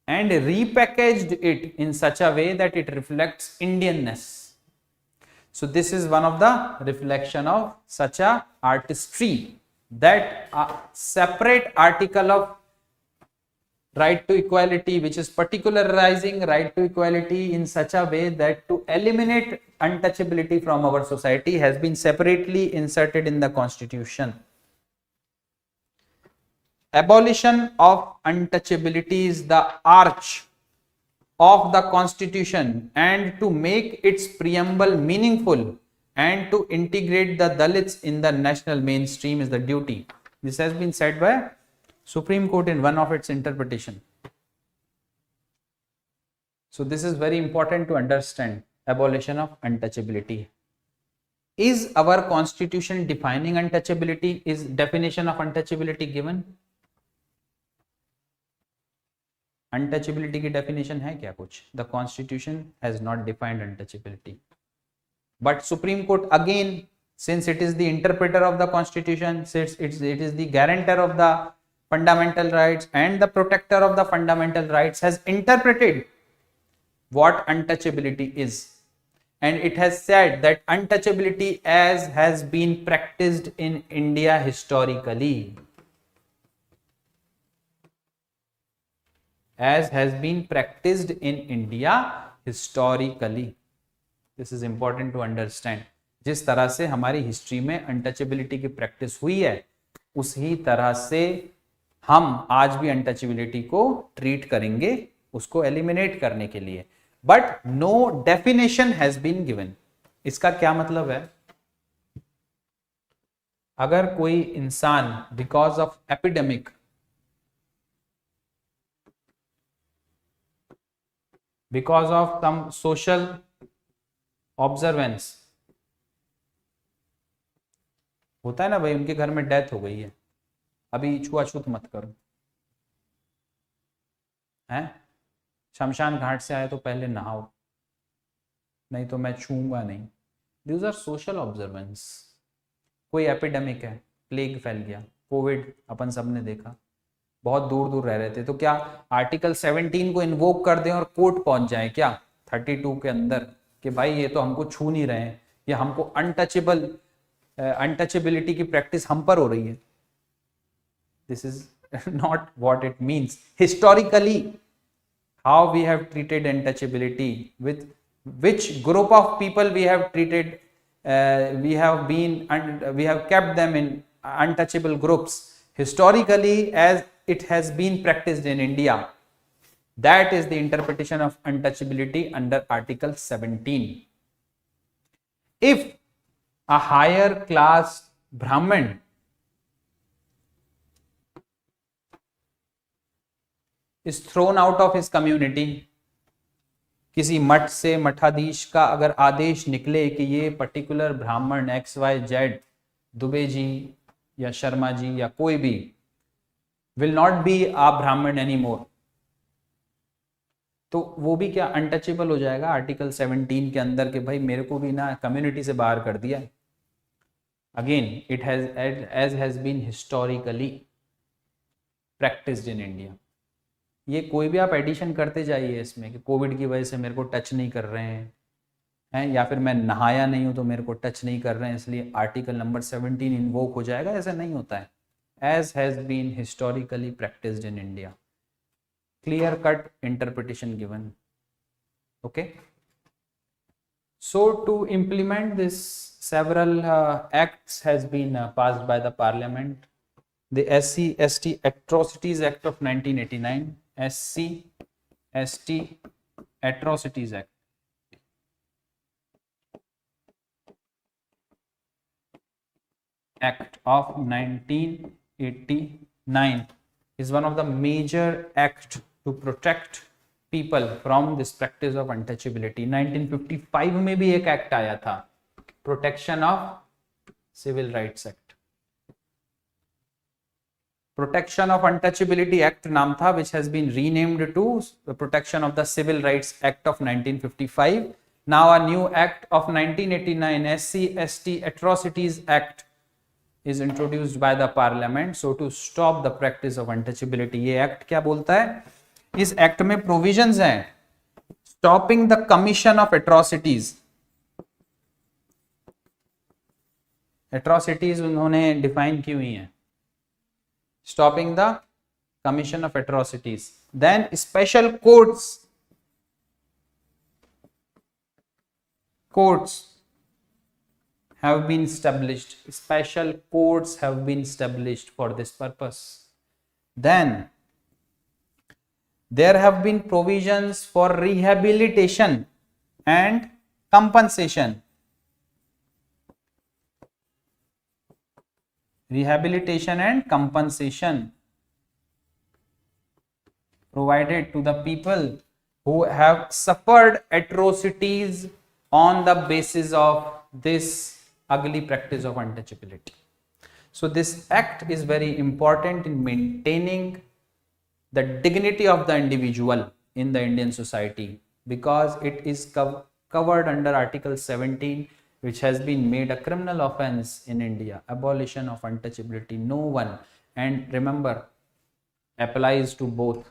and repackaged it in such a way that it reflects Indianness. So this is one of the reflection of such a artistry, that a separate article of right to equality, which is particularizing right to equality in such a way that to eliminate untouchability from our society, has been separately inserted in the constitution. Abolition of untouchability is the arch of the constitution, and to make its preamble meaningful and to integrate the Dalits in the national mainstream is the duty. This has been said by Supreme Court in one of its interpretation. So this is very important to understand. Abolition of untouchability. Is our constitution defining untouchability? Is definition of untouchability given? Untouchability की definition है क्या कुछ? The constitution has not defined untouchability. But Supreme Court again, since it is the interpreter of the constitution, since it is the guarantor of the fundamental rights and the protector of the fundamental rights, has interpreted what untouchability is. And it has said that untouchability as has been practiced in India historically. As has been practiced in India historically. This is important to understand. जिस तरह से हमारी history में untouchability की practice हुई है, उसी तरह से हम आज भी अनटचेबिलिटी को ट्रीट करेंगे, उसको एलिमिनेट करने के लिए. But no definition has been given. इसका क्या मतलब है? अगर कोई इंसान because of epidemic, because of some social observance, होता है ना भाई, उनके घर में डेथ हो गई है, अभी छुआछूत मत करो, हैं? शमशान घाट से आए तो पहले नहाओ, नहीं तो मैं छूंगा नहीं. These are social observance. कोई एपिडेमिक है, प्लेग फैल गया, कोविड अपन सबने देखा, बहुत दूर दूर रह रहे थे, तो क्या आर्टिकल 17 को इन्वोक कर दें और कोर्ट पहुंच जाए क्या 32 के अंदर कि भाई ये तो हमको छू नहीं रहे हैं, ये हमको अनटचेबिलिटी की प्रैक्टिस हम पर हो रही है? This is not what it means. Historically how we have treated untouchability, with which group of people we have treated, we have kept them in untouchable groups historically as it has been practiced in India. That is the interpretation of untouchability under Article 17. If a higher class Brahmin is thrown out of his community, किसी मठ से मठाधीश का अगर आदेश निकले कि ये particular ब्राह्मण XYZ, Dubey ji या शर्मा जी या कोई भी, will not be a ब्राह्मण anymore, तो वो भी क्या अनटचेबल हो जाएगा आर्टिकल 17 के अंदर कि भाई मेरे को भी ना कम्युनिटी से बाहर कर दिया. Again it has been historically practised in India. ये कोई भी आप एडिशन करते जाइए इसमें कि कोविड की वजह से मेरे को टच नहीं कर रहे हैं, हैं, या फिर मैं नहाया नहीं हूं तो मेरे को टच नहीं कर रहे हैं इसलिए आर्टिकल नंबर 17 इन्वोक हो जाएगा, ऐसा नहीं होता है. As has been historically practised in India, clear cut interpretation given. Okay, so to implement this, several acts has been passed by the parliament. The SC/ST Atrocities Act of 1989, SC/ST Atrocities Act of 1989 is one of the major act to protect people from this practice of untouchability. 1955 में भी एक act आया था, protection of civil rights act, protection of untouchability act नाम था, which has been renamed to the protection of the civil rights act of 1955. Now a new act of 1989, SC/ST Atrocities Act is introduced by the parliament, so to stop the practice of untouchability. ये act क्या बोलता है? इस act में provisions हैं stopping the commission of atrocities. Atrocities उन्होंने define की हुई हैं, stopping the commission of atrocities. Then special courts have been established, special courts have been established for this purpose. Then there have been provisions for rehabilitation and compensation. Rehabilitation and compensation provided to the people who have suffered atrocities on the basis of this ugly practice of untouchability. So this act is very important in maintaining the dignity of the individual in the Indian society, because it is covered under Article 17, which has been made a criminal offense in India. Abolition of untouchability. No one, and remember, applies to both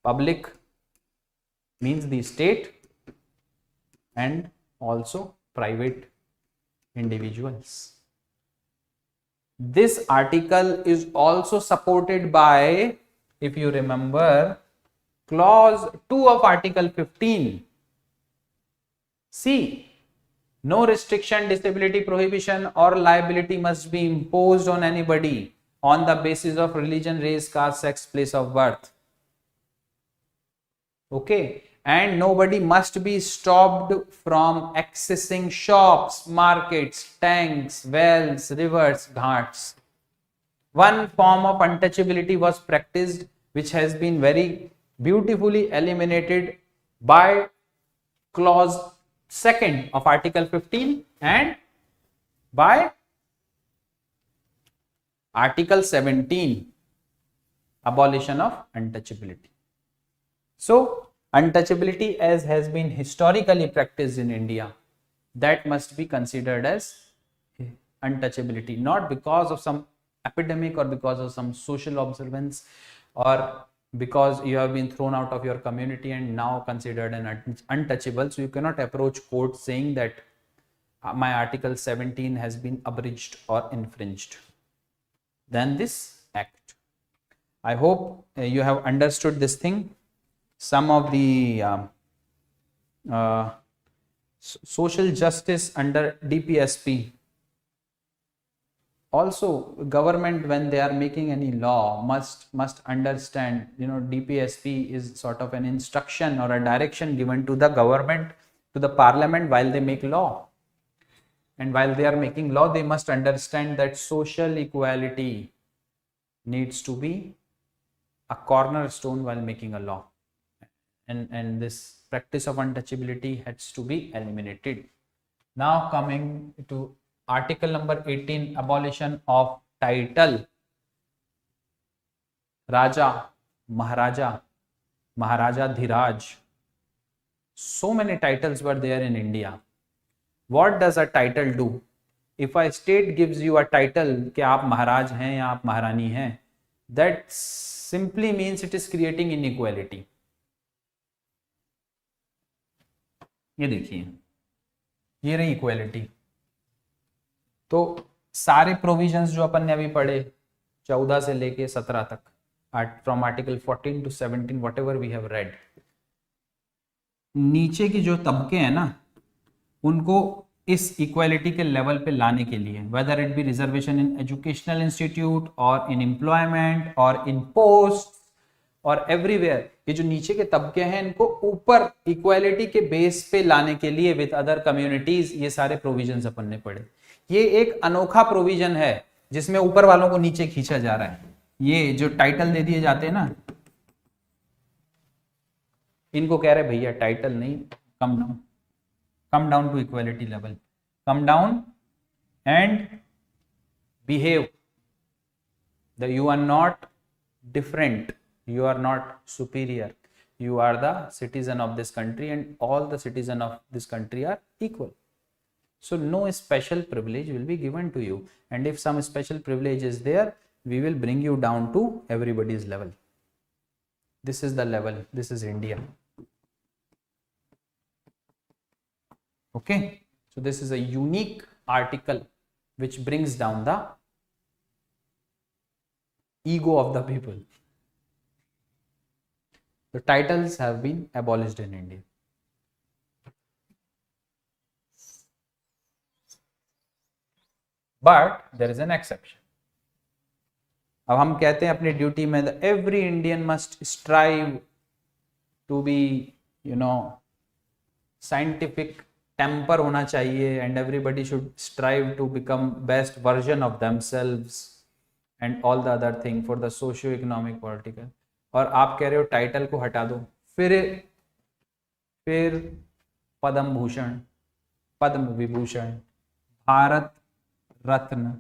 public, means the state, and also private individuals. This article is also supported by, if you remember, clause 2 of Article 15. See, no restriction, disability, prohibition or liability must be imposed on anybody on the basis of religion, race, caste, sex, place of birth. Okay, and nobody must be stopped from accessing shops, markets, tanks, wells, rivers, ghats. One form of untouchability was practiced, which has been very beautifully eliminated by clause 2nd of Article 15 and by Article 17, abolition of untouchability. So untouchability, as has been historically practiced in India, that must be considered as untouchability, not because of some epidemic or because of some social observance or because you have been thrown out of your community and now considered an untouchable. So you cannot approach court saying that my Article 17 has been abridged or infringed. Then this act, I hope you have understood this thing. Some of the social justice under DPSP. Also, government, when they are making any law, must understand, DPSP is sort of an instruction or a direction given to the government, to the parliament, while they make law. And while they are making law, they must understand that social equality needs to be a cornerstone while making a law. And this practice of untouchability has to be eliminated. Now coming to Article number 18, abolition of title. Raja, Maharaja, Maharaja Dhiraj. So many titles were there in India. What does a title do? If a state gives you a title कि आप महाराज हैं या आप महारानी हैं, that simply means it is creating inequality. ये देखिए, ये रही इक्वालिटी। तो सारे प्रोविजंस जो अपन ने अभी पढ़े 14 से लेके 17 तक, from article 14 to 17 whatever we have read, नीचे की जो तबके हैं ना उनको इस इक्वालिटी के लेवल पे लाने के लिए, weather it B reservation in educational institute और इन एम्प्लॉयमेंट और इन पोस्ट और एवरीवेयर, ये जो नीचे के तबके हैं इनको ऊपर इक्वालिटी के बेस पे लाने के लिए विद अदर कम्युनिटीज, ये सारे प्रोविजंस अपन ने पढ़े। ये एक अनोखा प्रोविजन है जिसमें ऊपर वालों को नीचे खींचा जा रहा है। ये जो टाइटल दे दिए जाते हैं ना, इनको कह रहे भैया टाइटल नहीं, come down to equality level, come down and behave, that you are not different, you are not superior, you are the citizen of this country and all the citizens of this country are equal. So no special privilege will be given to you, and if some special privilege is there, we will bring you down to everybody's level. This is the level, this is India. Okay, so this is a unique article which brings down the ego of the people. The titles have been abolished in India. But there is an exception. अब हम कहते हैं अपनी duty में, every Indian must strive to be, you know, scientific temper होना चाहिए, and everybody should strive to become best version of themselves and all the other thing for the socio-economic political. और आप कह रहे हो टाइटल को हटा दो, फिर पद्म भूषण, पद्म विभूषण, भारत रत्न,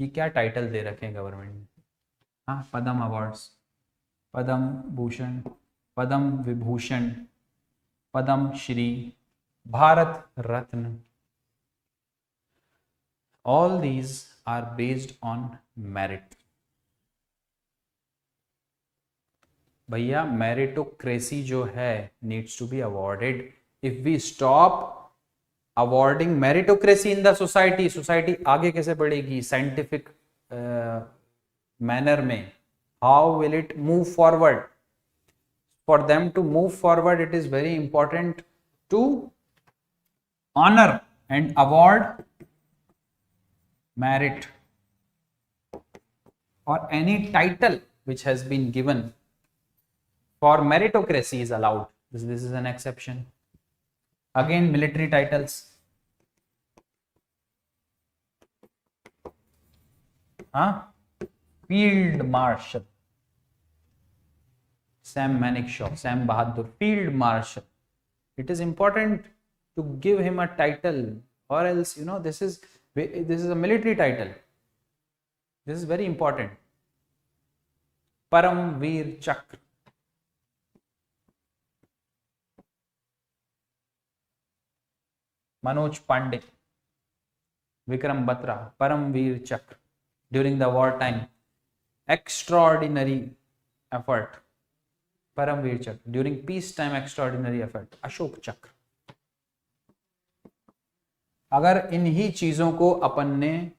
ये क्या टाइटल दे रखे हैं गवर्नमेंट ने? हाँ, Padma awards, Padma Bhushan, Padma Vibhushan, Padma Shri, Bharat Ratna, all these are based on merit. भैया मेरिटोक्रेसी जो है needs to be awarded. If we stop awarding meritocracy in the society, society आगे कैसे बढ़ेगी scientific manner में? How will it move forward? For them to move forward, it is very important to honor and award merit or any title which has been given for meritocracy is allowed. This is an exception. Again, military titles. Field Marshal Sam Manekshaw, Sam Bahadur, Field Marshal. It is important to give him a title, or else, you know, this is a military title. This is very important. Paramveer Chakra. Manoj Pandey, Vikram Batra, Paramveer Chakra. During the war time, extraordinary effort, Paramveer Chakra. During peace time, extraordinary effort, Ashok Chakra. अगर इन्हीं चीजों को अपन ने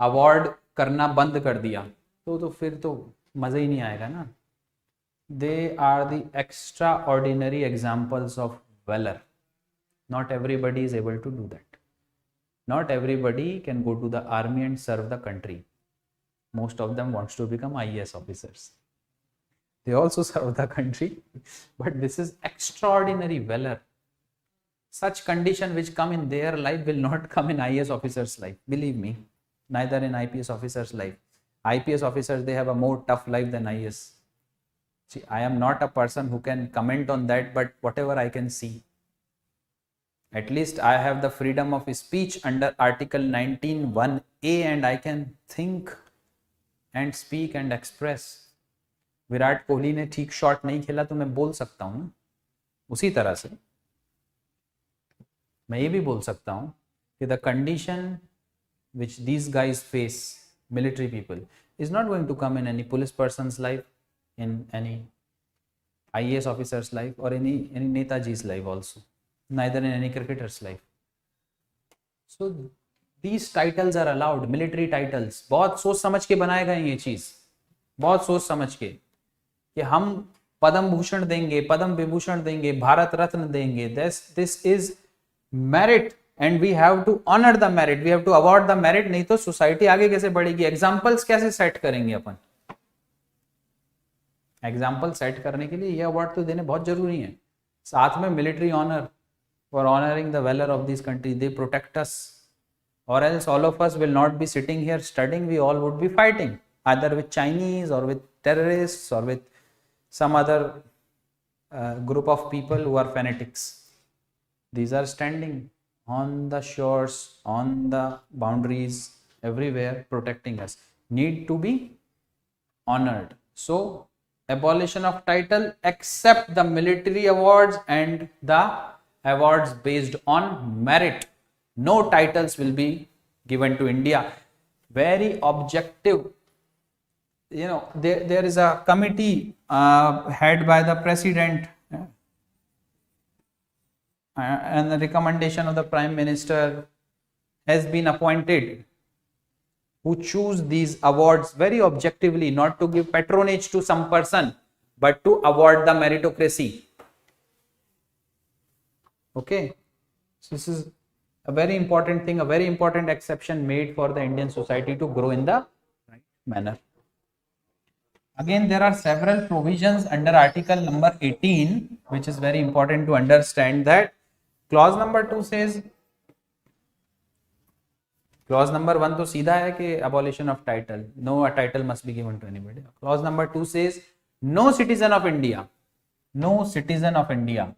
award करना बंद कर दिया तो फिर तो मजा ही नहीं आएगा ना. They are the extraordinary examples of valor. Not everybody is able to do that. Not everybody can go to the army and serve the country. Most of them wants to become IAS officers. They also serve the country, but this is extraordinary valor. Such condition which come in their life will not come in IAS officers' life. Believe me, neither in IPS officers' life. IPS officers, they have a more tough life than IAS. See, I am not a person who can comment on that, but whatever I can see, at least I have the freedom of speech under Article 19(1)(a) and I can think and speak and express. Virat Kohli ने ठीक shot नहीं खेला तो मैं बोल सकता हूँ ना. उसी तरह से मैं ये भी बोल सकता हूँ कि the condition which these guys face, military people, is not going to come in any police person's life, in any IAS officer's life, or any Netaji's life also. Neither in any cricketer's life. So these titles are allowed, military titles. बहुत सोच समझ के बनाए गए ये चीज, बहुत सोच समझ के, कि हम पद्म भूषण देंगे, पद्म विभूषण देंगे, भारत रत्न देंगे। This is merit and we have to honour the merit, we have to award the merit. नहीं तो सोसाइटी आगे कैसे बढ़ेगी? एग्जाम्पल्स कैसे सेट करेंगे अपन? एग्जाम्पल सेट करने के लिए ये अवार्ड तो देने बहुत जरूरी है। साथ में military honour, for honouring the valour of this country, they protect us, or else all of us will not be sitting here studying, we all would be fighting either with Chinese or with terrorists or with some other group of people who are fanatics. These are standing on the shores, on the boundaries, everywhere protecting us, need to be honored. So abolition of title except the military awards and the awards based on merit. No titles will be given to India. Very objective. You know, there is a committee head by the president and the recommendation of the prime minister has been appointed, who choose these awards very objectively, not to give patronage to some person, but to award the meritocracy. Okay, so this is a very important thing, a very important exception made for the Indian society to grow in the right manner. Again, there are several provisions under article number 18, which is very important to understand. That clause number 2 says, clause number 1 तो सीधा है कि abolition of title, no a title must be given to anybody. Clause number 2 says, no citizen of India, no citizen of India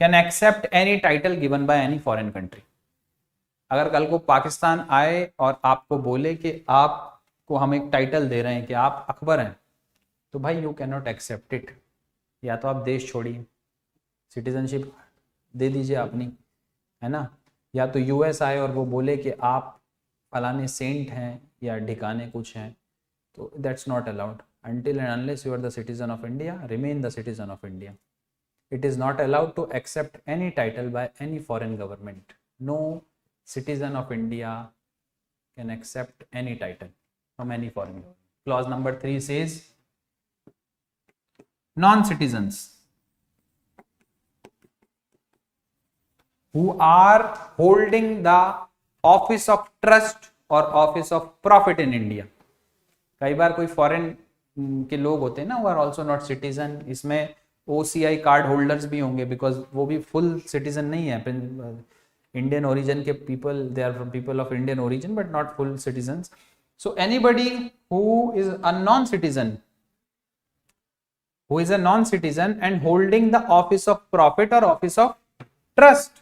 can accept any title given by any foreign country. अगर कल को पाकिस्तान आए और आपको बोले कि आपको हम एक टाइटल दे रहे हैं कि आप अकबर हैं, तो भाई you can not accept it. या तो आप देश छोड़िए, सिटीजनशिप दे दीजिए अपनी, है ना। या तो यूएस आए और वो बोले कि आप फलाने सेंट हैं या ठिकाने कुछ हैं, तो that's not allowed. until and unless you are the citizen of India, remain the citizen of India. It is not allowed to accept any title by any foreign government. No citizen of India can accept any title from any foreign government. Clause number 3 says, non-citizens who are holding the office of trust or office of profit in India. कई बार कोई foreign के लोग होते हैं ना, वो are also not citizen. इसमें OCI card holders भी होंगे, बिकॉज वो भी फुल सिटीजन नहीं है, इंडियन ओरिजिन के people, they are from people of Indian origin but not full citizens. So anybody who is a non citizen, who is a non-citizen and holding the office of profit or office of trust,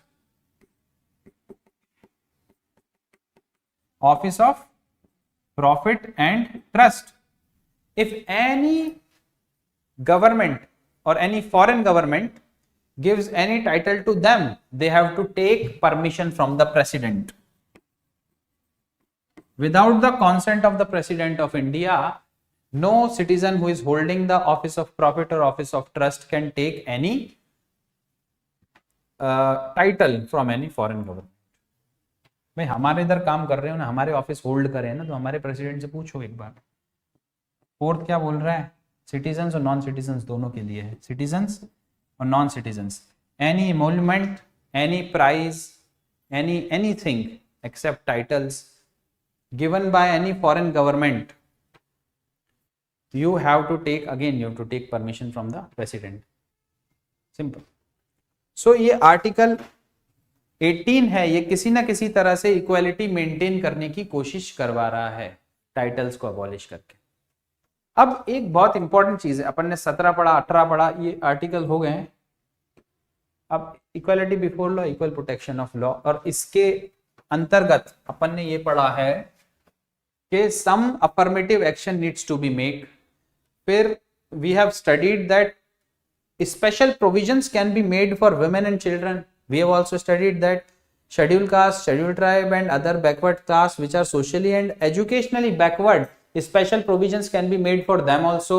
office of profit and trust. If any government or any foreign government gives any title to them, they have to take permission from the president. Without the consent of the president of India, no citizen who is holding the office of profit or office of trust can take any title from any foreign government. भाई हमारे इधर काम कर रहे हो ना, हमारे office hold करे ना, तो हमारे प्रेसिडेंट से पूछो एक बार। फोर्थ क्या बोल रहा है? सिटीजन्स और नॉन सिटीजन्स दोनों के लिए है, सिटीजन्स और non citizens. Any emolument, any prize, anything except titles given by any foreign government, you have to take, again you have to take permission from the president. Simple. So ये article 18 है, ये किसी ना किसी तरह से equality maintain करने की कोशिश करवा रहा है टाइटल्स को अबॉलिश करके। अब एक बहुत इंपॉर्टेंट चीज है, अपन ने 17 पढ़ा, 18 पढ़ा, ये आर्टिकल हो गए हैं। अब equality before law, equal protection of law, और इसके अंतर्गत अपन ने ये पढ़ा है कि some affirmative action needs to be made. फिर we have studied that special provisions can be made for women and children. We have also studied that scheduled caste, scheduled tribe and other backward castes which are socially and educationally backward, special provisions can be made for them also.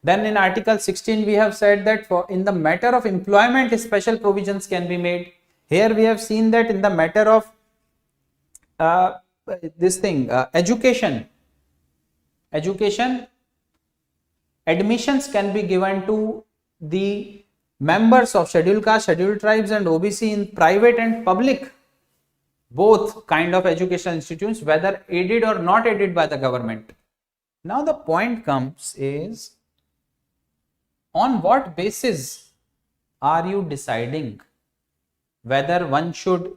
Then in article 16 we have said that for in the matter of employment special provisions can be made. Here we have seen that in the matter of this thing, education, admissions can be given to the members of scheduled caste, scheduled tribes and OBC in private and public, both kind of educational institutions, whether aided or not aided by the government. Now the point comes is, on what basis are you deciding whether one should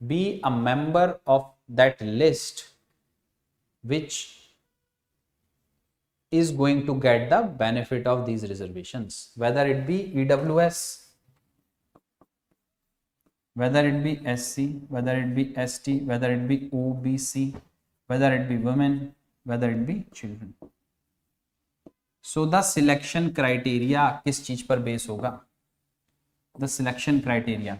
be a member of that list which is going to get the benefit of these reservations, whether it be EWS, whether it be SC, whether it be ST, whether it be OBC, whether it be women, whether it be children. So the selection criteria किस चीज पर base होगा? The selection criteria.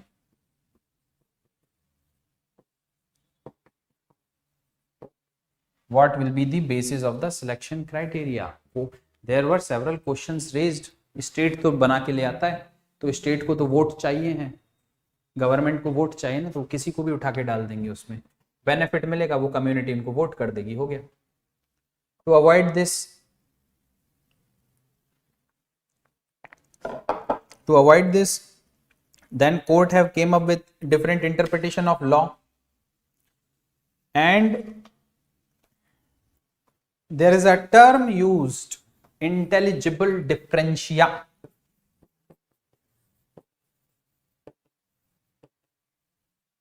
What will be the basis of the selection criteria? There were several questions raised. State तो बना के ले आता है, तो स्टेट को तो वोट चाहिए हैं, गवर्नमेंट को वोट चाहिए ना, तो किसी को भी उठा के डाल देंगे, उसमें बेनिफिट मिलेगा, वो कम्युनिटी इनको वोट कर देगी, हो गया. To avoid this, then court have came up with different interpretation of law, and there is a term used, intelligible differentia.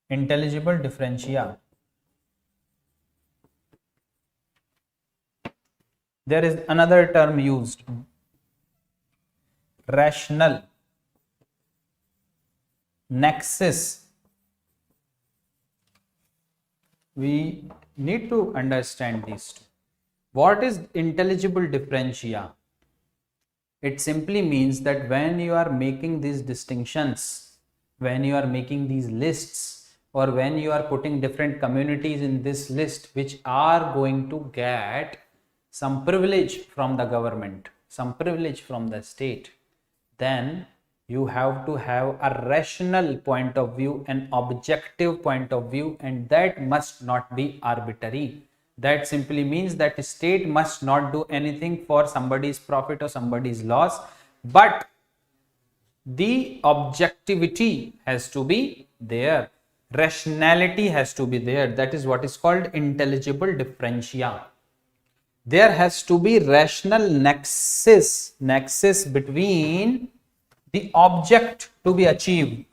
Intelligible differentia. There is another term used, rational nexus. We need to understand these two. What is intelligible differentia? It simply means that when you are making these distinctions, when you are making these lists, or when you are putting different communities in this list which are going to get some privilege from the government, some privilege from the state, then you have to have a rational point of view, an objective point of view, and that must not be arbitrary. That simply means that the state must not do anything for somebody's profit or somebody's loss, but the objectivity has to be there, rationality has to be there. That is what is called intelligible differentia. There has to be rational nexus between the object to be achieved.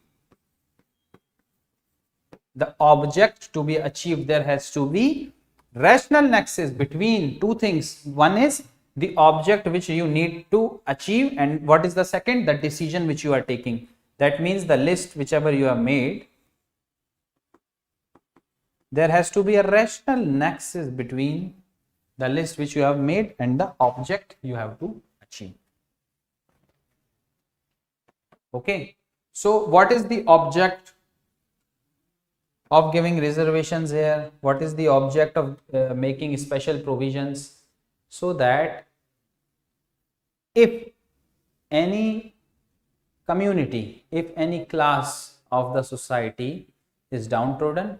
The object to be achieved, there has to be rational nexus between two things. One is the object which you need to achieve, and what is the second? The decision which you are taking. That means the list whichever you have made, there has to be a rational nexus between the list which you have made and the object you have to achieve. Okay, so what is the object of giving reservations here? What is the object of making special provisions? So that if any community, if any class of the society is downtrodden,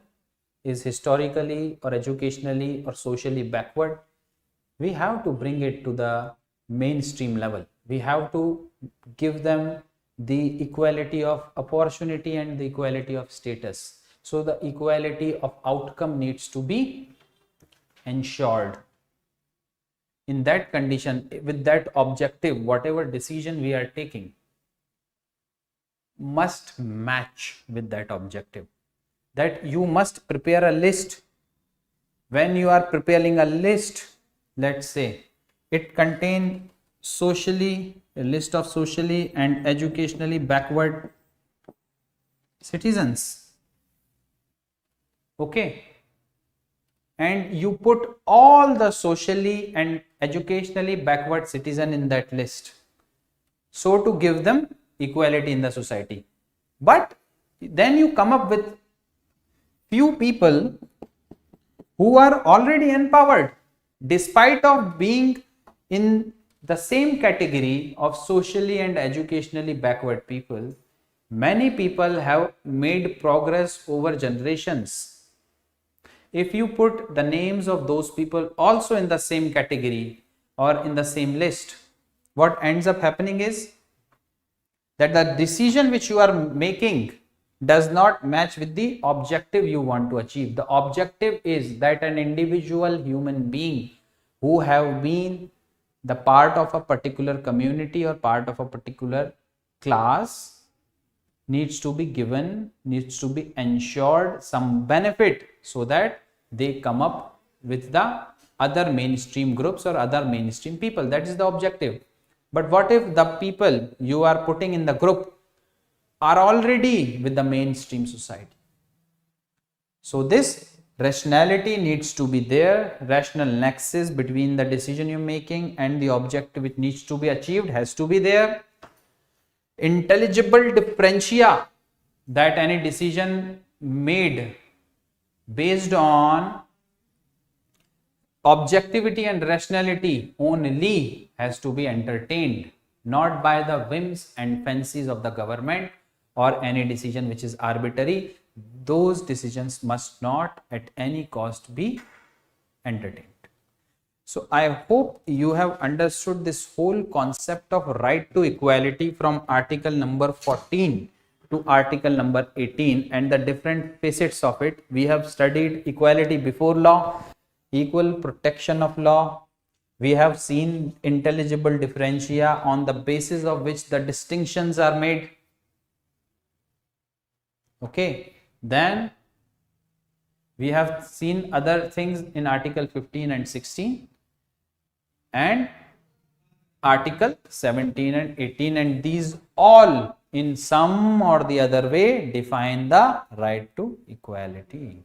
is historically or educationally or socially backward, we have to bring it to the mainstream level. We have to give them the equality of opportunity and the equality of status. So the equality of outcome needs to be ensured. In that condition, with that objective, whatever decision we are taking must match with that objective. That you must prepare a list. When you are preparing a list, let's say it contains a list of socially and educationally backward citizens. Okay, and you put all the socially and educationally backward citizen in that list, so to give them equality in the society. But then you come up with few people who are already empowered, despite of being in the same category of socially and educationally backward people, Many people have made progress over generations. If you put the names of those people also in the same category or in the same list, what ends up happening is that the decision which you are making does not match with the objective you want to achieve. The objective is that an individual human being who have been the part of a particular community or part of a particular class needs to be given, needs to be ensured some benefit so that they come up with the other mainstream groups or other mainstream people. That is the objective. But what if the people you are putting in the group are already with the mainstream society? So this rationality needs to be there. Rational nexus between the decision you're making and the objective which needs to be achieved has to be there. Intelligible differentia, that any decision made based on objectivity and rationality only has to be entertained, not by the whims and fancies of the government or any decision which is arbitrary. Those decisions must not at any cost be entertained. So I hope you have understood this whole concept of right to equality from article number 14 to article number 18 and the different facets of it. We have studied equality before law, equal protection of law. We have seen intelligible differentia on the basis of which the distinctions are made. Okay, then we have seen other things in article 15 and 16 and article 17 and 18, and these all in some or the other way define the right to equality.